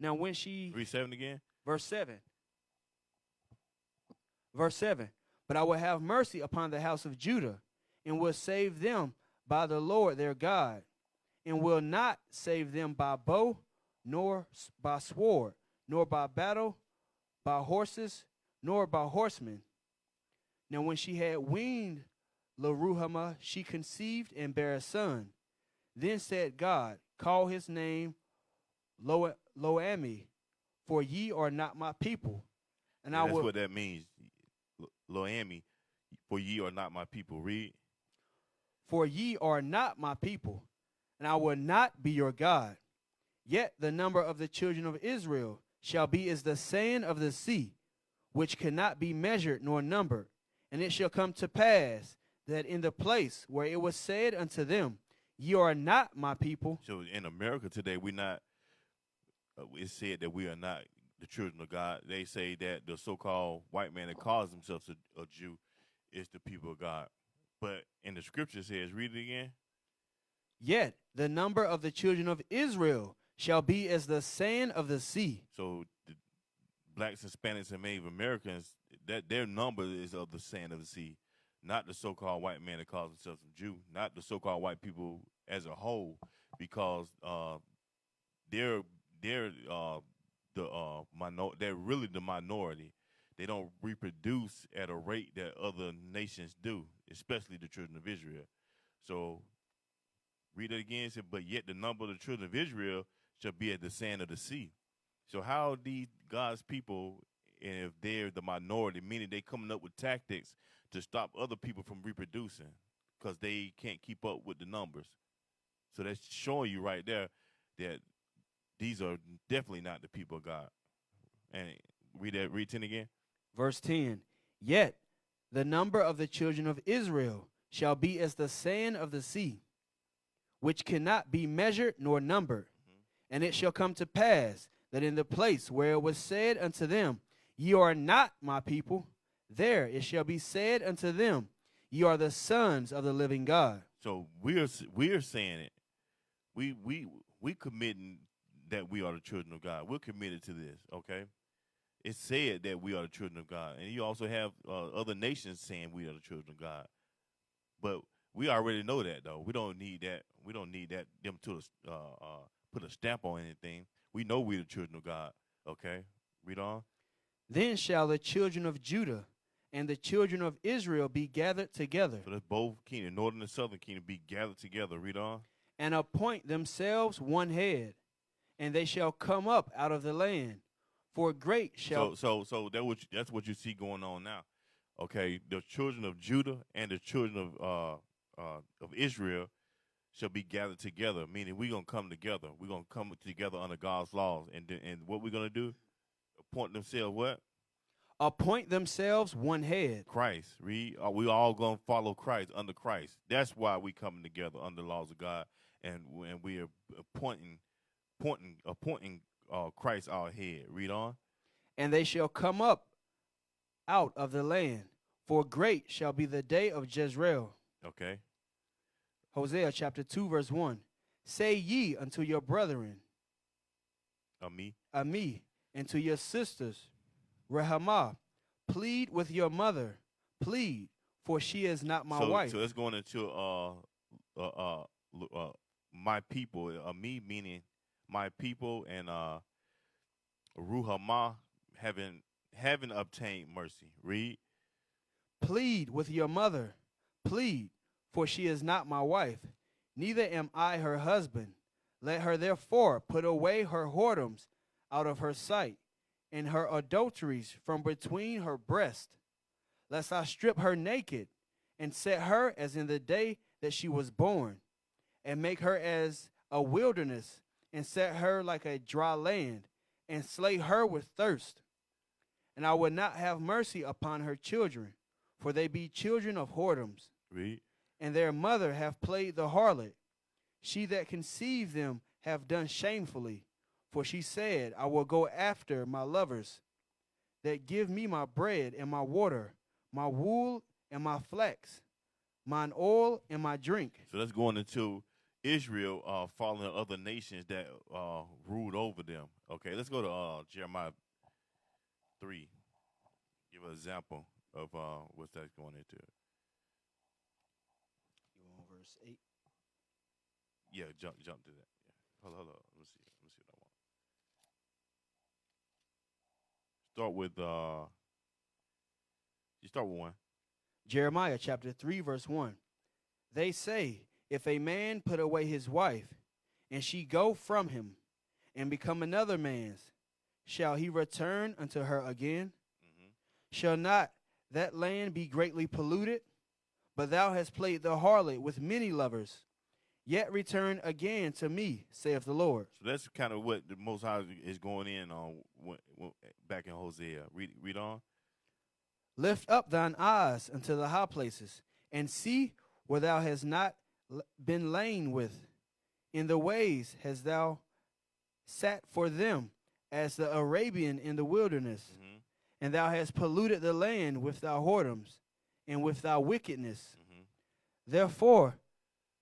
Now when she... Read 7 again. Verse 7. Verse 7. But I will have mercy upon the house of Judah, and will save them by the Lord their God, and will not save them by bow, nor by sword, nor by battle, by horses, nor by horsemen. Now when she had weaned Lo-ruhamah, she conceived and bare a son. Then said God, Call his name Lo-ammi, for ye are not my people. And that's what that means. Lo-ammi, for ye are not my people. Read. For ye are not my people, and I will not be your God. Yet the number of the children of Israel shall be as the sand of the sea, which cannot be measured nor numbered. And it shall come to pass that in the place where it was said unto them, Ye are not my people. So in America today, we're not, it's said that we are not the children of God. They say that the so-called white man that calls himself a Jew is the people of God. But in the scripture it says, read it again. Yet the number of the children of Israel shall be as the sand of the sea. So the blacks, Hispanics, and Native Americans, that their number is of the sand of the sea, not the so-called white man that calls himself a Jew, not the so-called white people as a whole, because they're really the minority. They don't reproduce at a rate that other nations do, especially the children of Israel. So read it again. It said, but yet the number of the children of Israel shall be as the sand of the sea. So how these God's people, and if they're the minority, meaning they coming up with tactics to stop other people from reproducing because they can't keep up with the numbers. So that's showing you right there that these are definitely not the people of God. And read 10 again. Verse 10. Yet the number of the children of Israel shall be as the sand of the sea, which cannot be measured nor numbered. And it shall come to pass that in the place where it was said unto them, Ye are not my people, there it shall be said unto them, Ye are the sons of the living God. So we're saying it. We committing that we are the children of God. We're committed to this, okay? It's said that we are the children of God. And you also have other nations saying we are the children of God. But we already know that, though. We don't need that. We don't need that them to put a stamp on anything. We know we're the children of God, okay? Read on. Then shall the children of Judah and the children of Israel be gathered together, So that's both kingdom, northern and southern kingdom, be gathered together. Read on. and appoint themselves one head, and they shall come up out of the land. For great shall So that's what you see going on now. Okay, the children of Judah and the children of Israel shall be gathered together, meaning we're gonna come together. We're gonna come together under God's laws, and what we're gonna do? Appoint themselves what? appoint themselves one head. Christ. We all gonna follow Christ under Christ. That's why we coming together under the laws of God, and we are appointing Christ our head. Read on. And they shall come up out of the land. For great shall be the day of Jezreel. Okay. Hosea chapter 2, verse 1. Say ye unto your brethren, Me. and to your sisters, Rehamah, plead with your mother, plead, for she is not my wife. So it's going into my people. Me meaning my people, and Ruhamah having obtained mercy. Read. Plead with your mother, plead, for she is not my wife, neither am I her husband. Let her therefore put away her whoredoms out of her sight, and her adulteries from between her breast, lest I strip her naked, and set her as in the day that she was born, and make her as a wilderness, and set her like a dry land, and slay her with thirst. And I will not have mercy upon her children, for they be children of whoredoms. Read. And their mother have played the harlot. She that conceived them have done shamefully. For she said, I will go after my lovers, that give me my bread and my water, my wool and my flax, mine oil and my drink. So that's going into Israel following other nations that ruled over them. Okay, let's go to Jeremiah 3. Give an example of what's that going into. You on verse 8? Yeah, jump to that. Yeah. Hold on. Let me see what I want. Start with you start with 1. Jeremiah chapter 3, verse 1. They say, if a man put away his wife, and she go from him, and become another man's, shall he return unto her again? Mm-hmm. Shall not that land be greatly polluted? But thou hast played the harlot with many lovers. Yet return again to me, saith the Lord. So that's kind of what the Most High is going in on back in Hosea. Read on. Lift up thine eyes unto the high places, and see where thou hast not been lain with. In the ways hast thou sat for them, as the Arabian in the wilderness. Mm-hmm. And thou hast polluted the land with thy whoredoms, and with thy wickedness. Mm-hmm. Therefore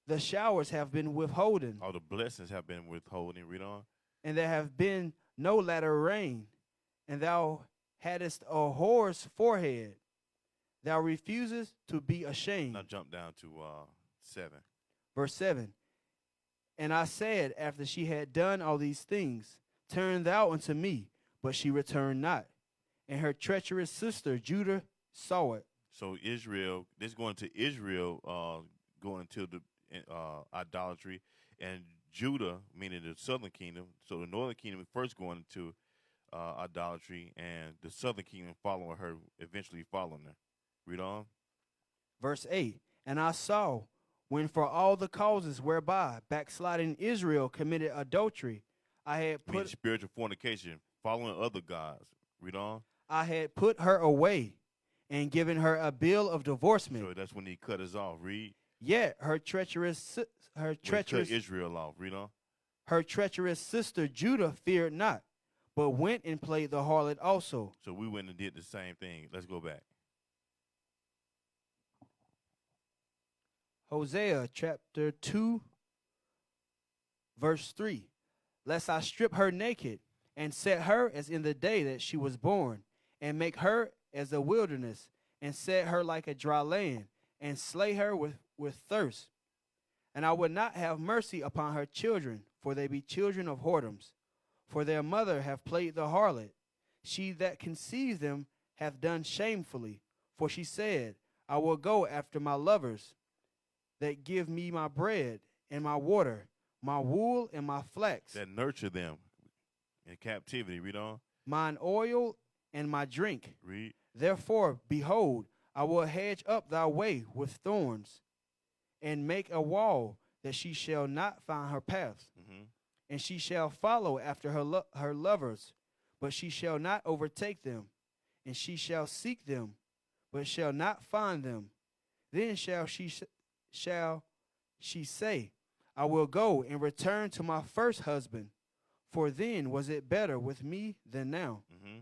the showers have been withholden, All the blessings have been withholding. Read on. and there have been no latter rain. And thou hadst a whore's forehead. Thou refusest to be ashamed. Now jump down to 7. Verse 7. And I said, after she had done all these things, turn thou unto me, but she returned not. And her treacherous sister Judah saw it. So Israel, this going to Israel, going to the idolatry, and Judah, meaning the southern kingdom. So the northern kingdom is first going into idolatry, and the southern kingdom following her, eventually following her. Read on. Verse 8. And I saw, when for all the causes whereby backsliding Israel committed adultery, I had Meaning put spiritual fornication, following other gods. Read on. I had put her away, and given her a bill of divorcement. So that's when he cut us off. Read. Yet her treacherous Cut Israel off. Read on. her treacherous sister Judah feared not, but went and played the harlot also. So we went and did the same thing. Let's go back. Hosea chapter 2, verse 3. Lest I strip her naked, and set her as in the day that she was born, and make her as a wilderness, and set her like a dry land, and slay her with thirst. And I would not have mercy upon her children, for they be children of whoredoms. For their mother have played the harlot. She that conceived them hath done shamefully. For she said, I will go after my lovers that give me my bread and my water, my wool and my flax, That nurture them in captivity. Read on. mine oil and my drink. Read. Therefore, behold, I will hedge up thy way with thorns, and make a wall that she shall not find her paths. Mm-hmm. And she shall follow after her lovers, but she shall not overtake them. And she shall seek them, but shall not find them. Then shall she say, I will go and return to my first husband, for then was it better with me than now. Mm-hmm.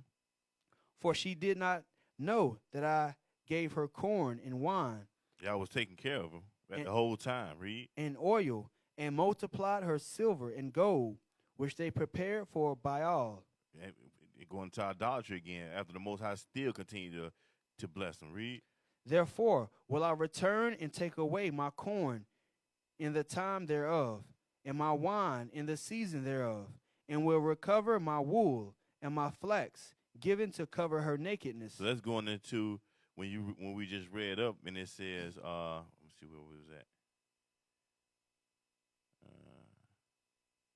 For she did not know that I gave her corn and wine. Yeah, I was taking care of them the whole time. Read. And oil, and multiplied her silver and gold, which they prepared for Baal. Going to idolatry again after the Most High still continue to bless them. Read. Therefore will I return and take away my corn in the time thereof, and my wine in the season thereof, and will recover my wool and my flax, given to cover her nakedness. So that's going into when we just read up, and it says, let's see where we was at.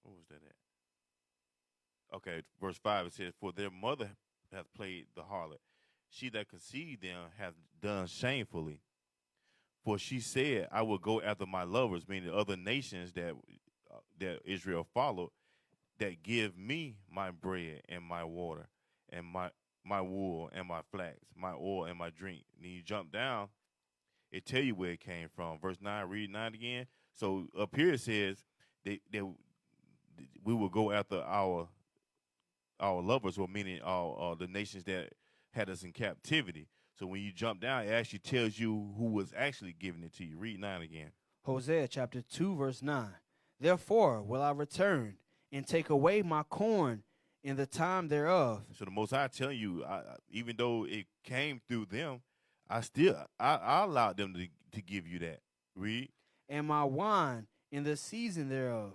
What was that at? Okay, verse 5, it says, for their mother hath played the harlot. She that conceived them hath done shamefully. For she said, I will go after my lovers, meaning other nations that Israel followed, that give me my bread and my water and my wool and my flax, my oil and my drink. And then you jump down, it tell you where it came from. Verse 9, read 9 again. So up here it says we will go after our lovers, or meaning all the nations that had us in captivity. So when you jump down, it actually tells you who was actually giving it to you. Read 9 again. Hosea chapter 2, verse 9. Therefore will I return and take away my corn in the time thereof. So the Most High telling you, even though it came through them, I allowed them to give you that. Read. And my wine in the season thereof,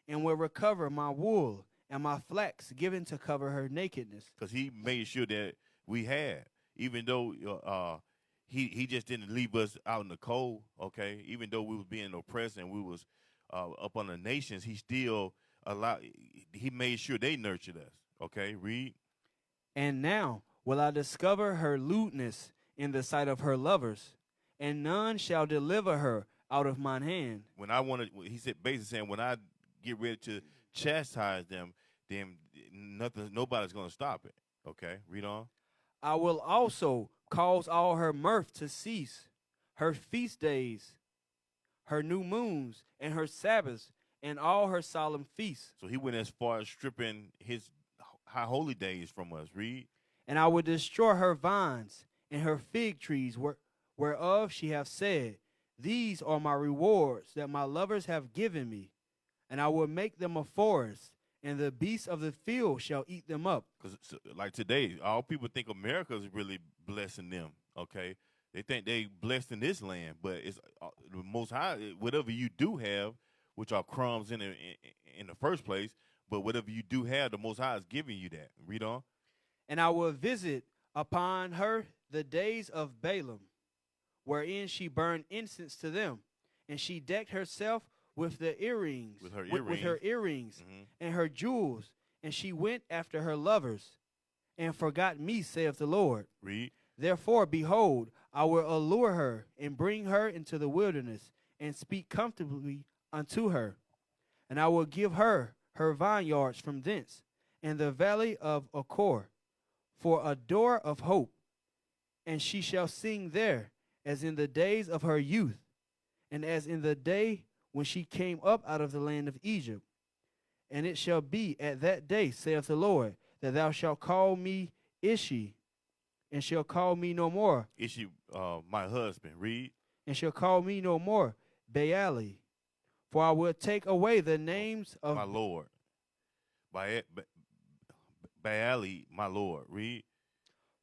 and will recover my wool and my flax, given to cover her nakedness. Because he made sure that we had, even though he just didn't leave us out in the cold, okay? Even though we was being oppressed and we was up on the nations, he still he made sure they nurtured us, okay? Read. And now will I discover her lewdness in the sight of her lovers, and none shall deliver her out of mine hand. When I wanted, he said, basically saying, when I get ready to chastise them, then nobody's going to stop it. Okay, read on. I will also cause all her mirth to cease, her feast days, her new moons, and her Sabbaths, and all her solemn feasts. So he went as far as stripping his high holy days from us. Read. And I will destroy her vines and her fig trees, whereof she hath said, these are my rewards that my lovers have given me. And I will make them a forest, and the beasts of the field shall eat them up. Because like today, all people think America is really blessing them, okay? They think they blessed in this land, but it's the Most High, whatever you do have, which are crumbs in the first place, but whatever you do have, the Most High is giving you that. Read on. And I will visit upon her the days of Balaam, wherein she burned incense to them, and she decked herself with the earrings, with her earrings mm-hmm. and her jewels, and she went after her lovers, and forgot me, saith the Lord. Read. Therefore, behold, I will allure her, and bring her into the wilderness, and speak comfortably unto her. And I will give her vineyards from thence, and the valley of Achor, for a door of hope. And she shall sing there, as in the days of her youth, and as in the day when she came up out of the land of Egypt. And it shall be at that day, saith the Lord, that thou shalt call me Ishi, and shall call me no more. Ishi, my husband. Read. And shall call me no more Baali, for I will take away the names of my Lord. Baali, my Lord. Read.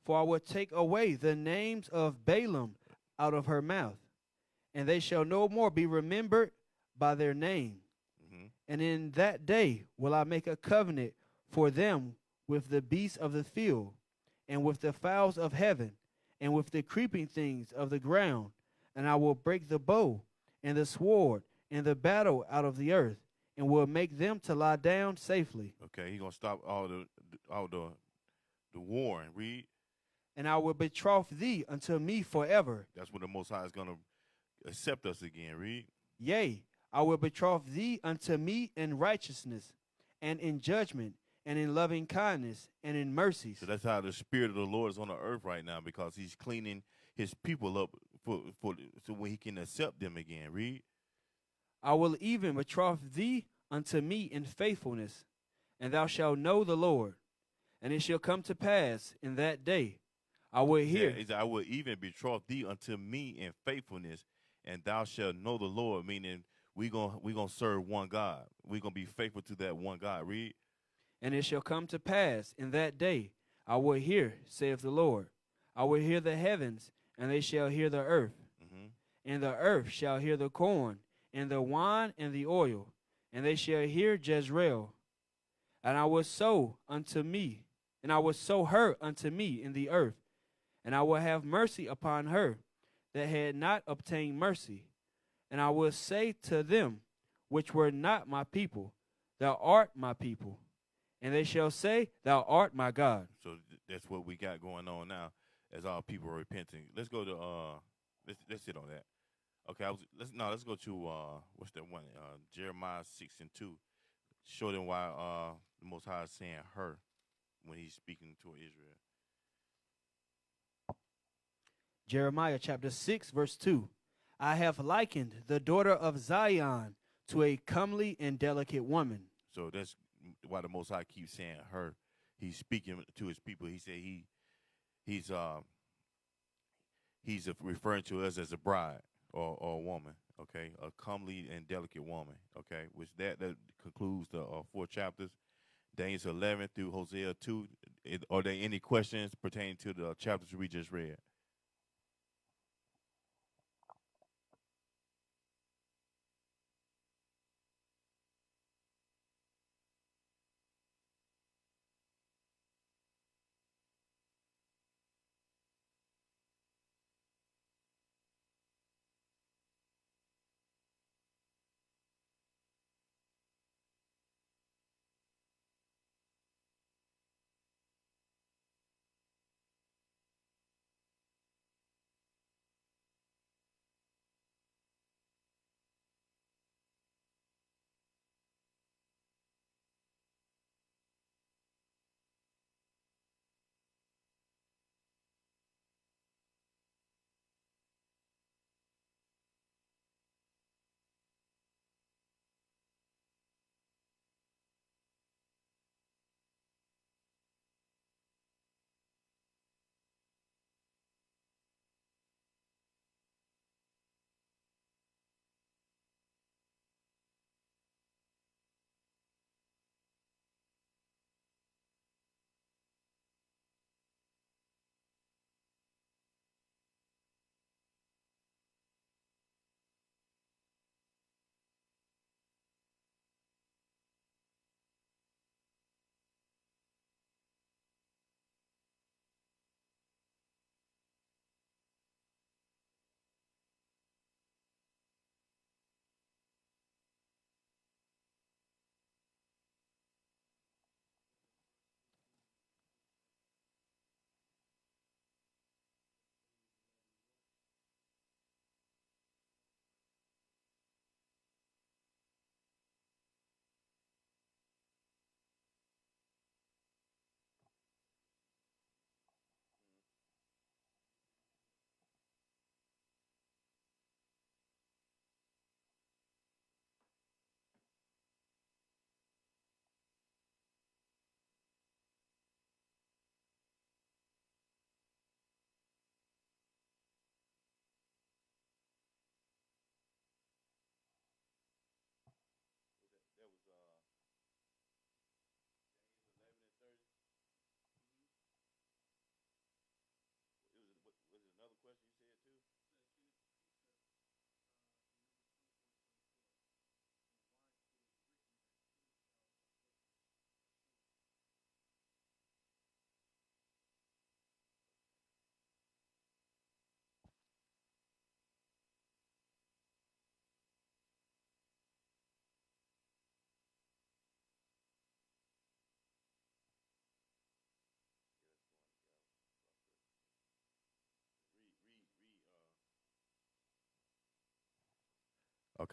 For I will take away the names of Balaam out of her mouth, and they shall no more be remembered by their name. Mm-hmm. And in that day will I make a covenant for them with the beasts of the field, and with the fowls of heaven, and with the creeping things of the ground. And I will break the bow, and the sword, and the battle out of the earth, and will make them to lie down safely. Okay, he's gonna stop all the warring. Read. And I will betroth thee unto me forever. That's when the Most High is gonna accept us again. Read. Yea, I will betroth thee unto me in righteousness, and in judgment, and in loving kindness, and in mercies. So that's how the Spirit of the Lord is on the earth right now, because He's cleaning His people up so when He can accept them again. Read. I will even betroth thee unto me in faithfulness, and thou shalt know the Lord. And it shall come to pass in that day, I will hear. He said, I will even betroth thee unto me in faithfulness, and thou shalt know the Lord. Meaning we gonna serve one God. We gonna be faithful to that one God. Read. And it shall come to pass in that day, I will hear, saith the Lord. I will hear the heavens, and they shall hear the earth. Mm-hmm. And the earth shall hear the corn, and the wine, and the oil, and they shall hear Jezreel. And I will sow unto me, and I will sow her unto me in the earth, and I will have mercy upon her that had not obtained mercy. And I will say to them which were not my people, Thou art my people. And they shall say, Thou art my God. So that's what we got going on now, as our people are repenting. Let's go to let's sit on that. Okay, let's go to what's that one? Jeremiah 6:2. Show them why the Most High is saying her when He's speaking to Israel. Jeremiah chapter 6, verse 2. I have likened the daughter of Zion to a comely and delicate woman. So that's why the Most High keeps saying her. He's speaking to His people. He said he's referring to us as a bride or a woman. Okay, a comely and delicate woman. Okay, which that concludes the 4 chapters, Daniel 11 through Hosea 2. Are there any questions pertaining to the chapters we just read?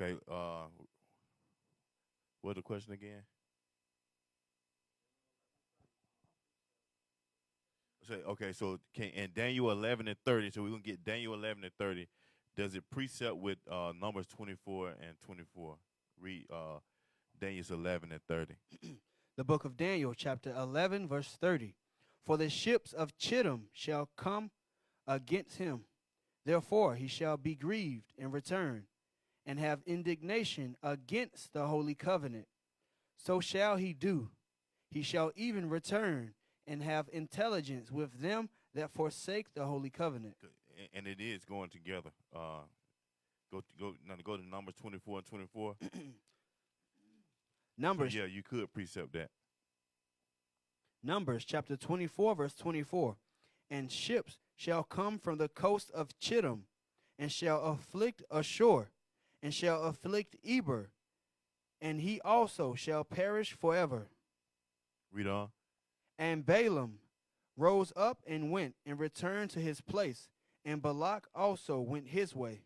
Okay. What's the question again? Say okay. So can in Daniel 11 and 30. So we're gonna get Daniel 11 and 30. Does it precept with Numbers 24 and 24? Read Daniel's 11 and 30. The book of Daniel, chapter 11, verse 30. For the ships of Chittim shall come against him. Therefore he shall be grieved and return, and have indignation against the holy covenant. So shall he do. He shall even return and have intelligence with them that forsake the holy covenant. And it is going together. Go to Numbers 24 and 24. Numbers, So yeah, you could precept that. Numbers chapter 24, verse 24. And ships shall come from the coast of Chittim, and shall afflict Ashur, and shall afflict Eber, and he also shall perish forever. Read on. And Balaam rose up and went and returned to his place, and Balak also went his way.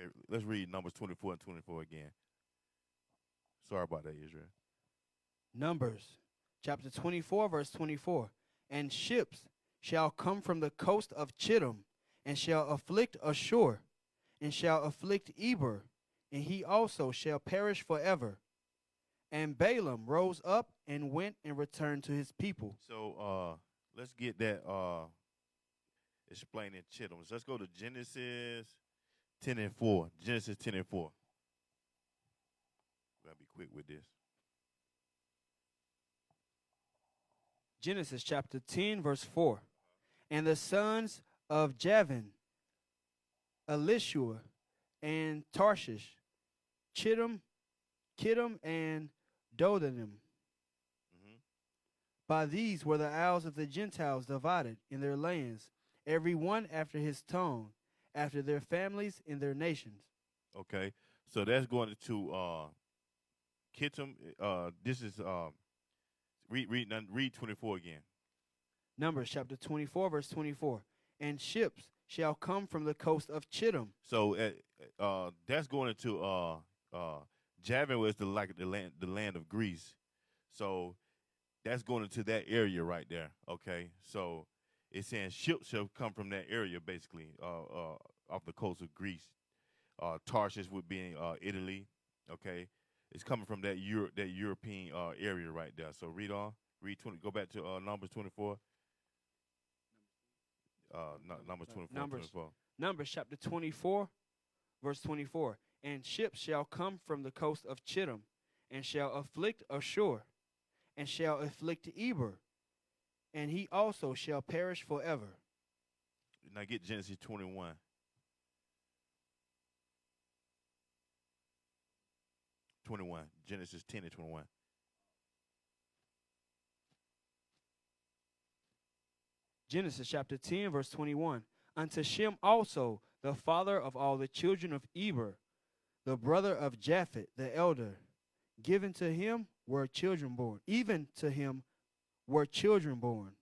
Okay, let's read Numbers 24 and 24 again. Sorry about that, Israel. Numbers chapter 24, verse 24. And ships shall come from the coast of Chittim, and shall afflict Ashur, and shall afflict Eber, and he also shall perish forever. And Balaam rose up and went and returned to his people. So let's get that explained in Chittims. Let's go to Genesis 10 and 4. Genesis 10 and 4. We gotta be quick with this. Genesis chapter 10, verse 4. And the sons of Javan, Elishua, and Tarshish, Chittim, Kittim, and Dodanim. Mm-hmm. By these were the isles of the Gentiles divided in their lands, every one after his tongue, after their families in their nations. Okay, so that's going to Kittim. This is read 24 again. Numbers chapter 24, verse 24. And ships shall come from the coast of Chittim. So that's going into Javan was the land of Greece. So that's going into that area right there. Okay, so it's saying ships shall come from that area, basically, off the coast of Greece. Tarshish would be in Italy. Okay, it's coming from that European area right there. So read on. Read 20. Go back to Numbers 24. Numbers 24. Numbers. 24. Numbers chapter 24, verse 24. And ships shall come from the coast of Chittim, and shall afflict Ashur, and shall afflict Eber, and he also shall perish forever. Now get Genesis 21. Genesis 10 and 21. Genesis chapter 10, verse 21. Unto Shem also, the father of all the children of Eber, the brother of Japhet, the elder, given to him were children born. Even to him were children born.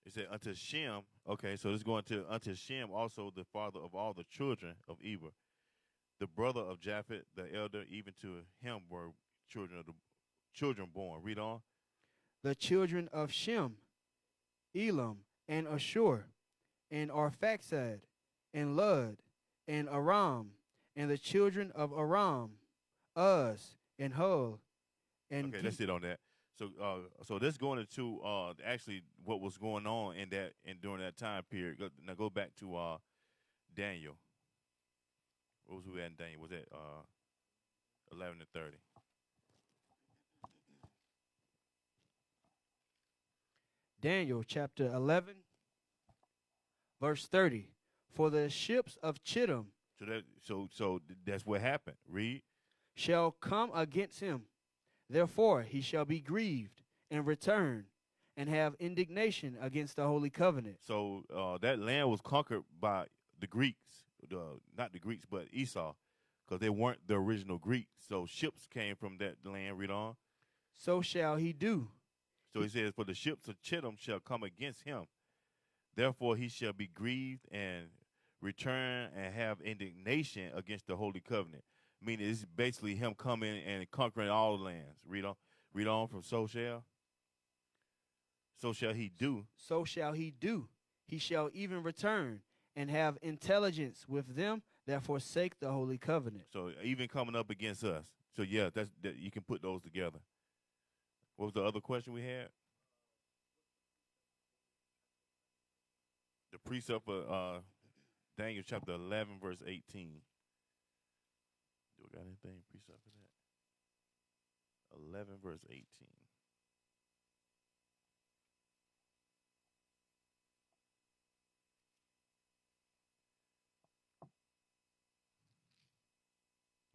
It said unto Shem. Okay, so this is going to unto Shem also, the father of all the children of Eber, the brother of Japhet, the elder. Even to him were children born. Read on. The children of Shem, Elam, and Ashur, and Arphaxad, and Lud, and Aram, and the children of Aram, Uz, and Hul, and Okay, that's it on that. So this going into actually what was going on in that and during that time period. Now go back to Daniel. What was we at in Daniel? Was that 11 to 30? Daniel chapter 11, verse 30. For the ships of Chittim So that's what happened. Read. shall come against him. Therefore he shall be grieved and return and have indignation against the holy covenant. So that land was conquered by the Greeks, not the Greeks, but Esau, because they weren't the original Greeks. So ships came from that land. Read on. So shall he do. So he says, for the ships of Chittim shall come against him. Therefore he shall be grieved and return and have indignation against the holy covenant. Meaning it's basically him coming and conquering all the lands. Read on. Read on from so shall. So shall he do. So shall he do. He shall even return and have intelligence with them that forsake the holy covenant. So even coming up against us. So yeah, that you can put those together. What was the other question we had? The precept for Daniel chapter 11, verse 18. Do we got anything precept for that? 11, verse 18.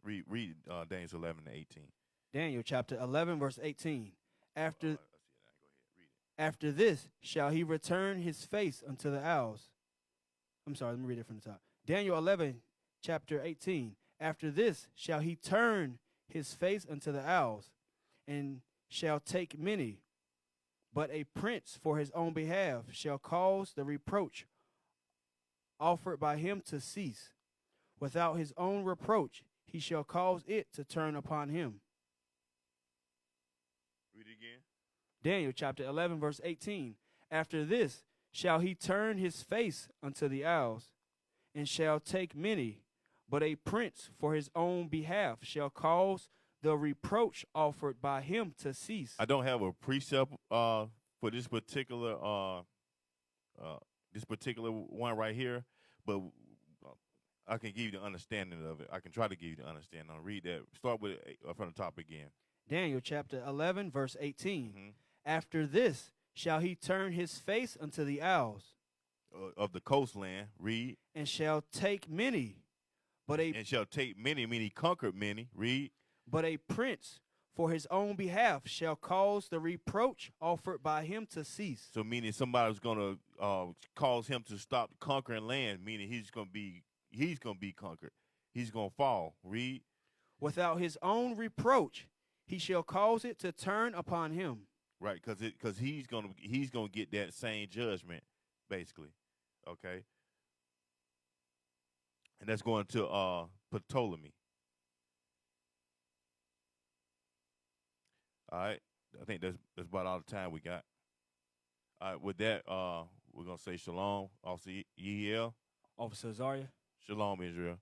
Read Daniel 11 to 18. Daniel chapter 11, verse 18. After Go ahead, read it. After this shall he return his face unto the isles. I'm sorry, let me read it from the top. Daniel 11, chapter 18. After this shall he turn his face unto the isles, and shall take many. But a prince for his own behalf shall cause the reproach offered by him to cease. Without his own reproach he shall cause it to turn upon him. Read it again. Daniel chapter 11, verse 18. After this shall he turn his face unto the isles, and shall take many. But a prince for his own behalf shall cause the reproach offered by him to cease. I don't have a precept for this particular one right here, but I can give you the understanding of it. I can try to give you the understanding. I'll read that. Start with it from the top again. Daniel chapter 11, verse 18. Mm-hmm. After this shall he turn his face unto the isles, Of the coastland, read. and shall take many. And shall take many, meaning conquered many, read. But a prince for his own behalf shall cause the reproach offered by him to cease. So meaning somebody's going to cause him to stop conquering land, meaning he's going to be conquered. He's going to fall, read. Without his own reproach he shall cause it to turn upon him. Right, because he's gonna get that same judgment, basically, okay. And that's going to Ptolemy. All right, I think that's about all the time we got. All right, with that, we're gonna say shalom, Officer Yeel. Officer Azaria. Shalom, Israel.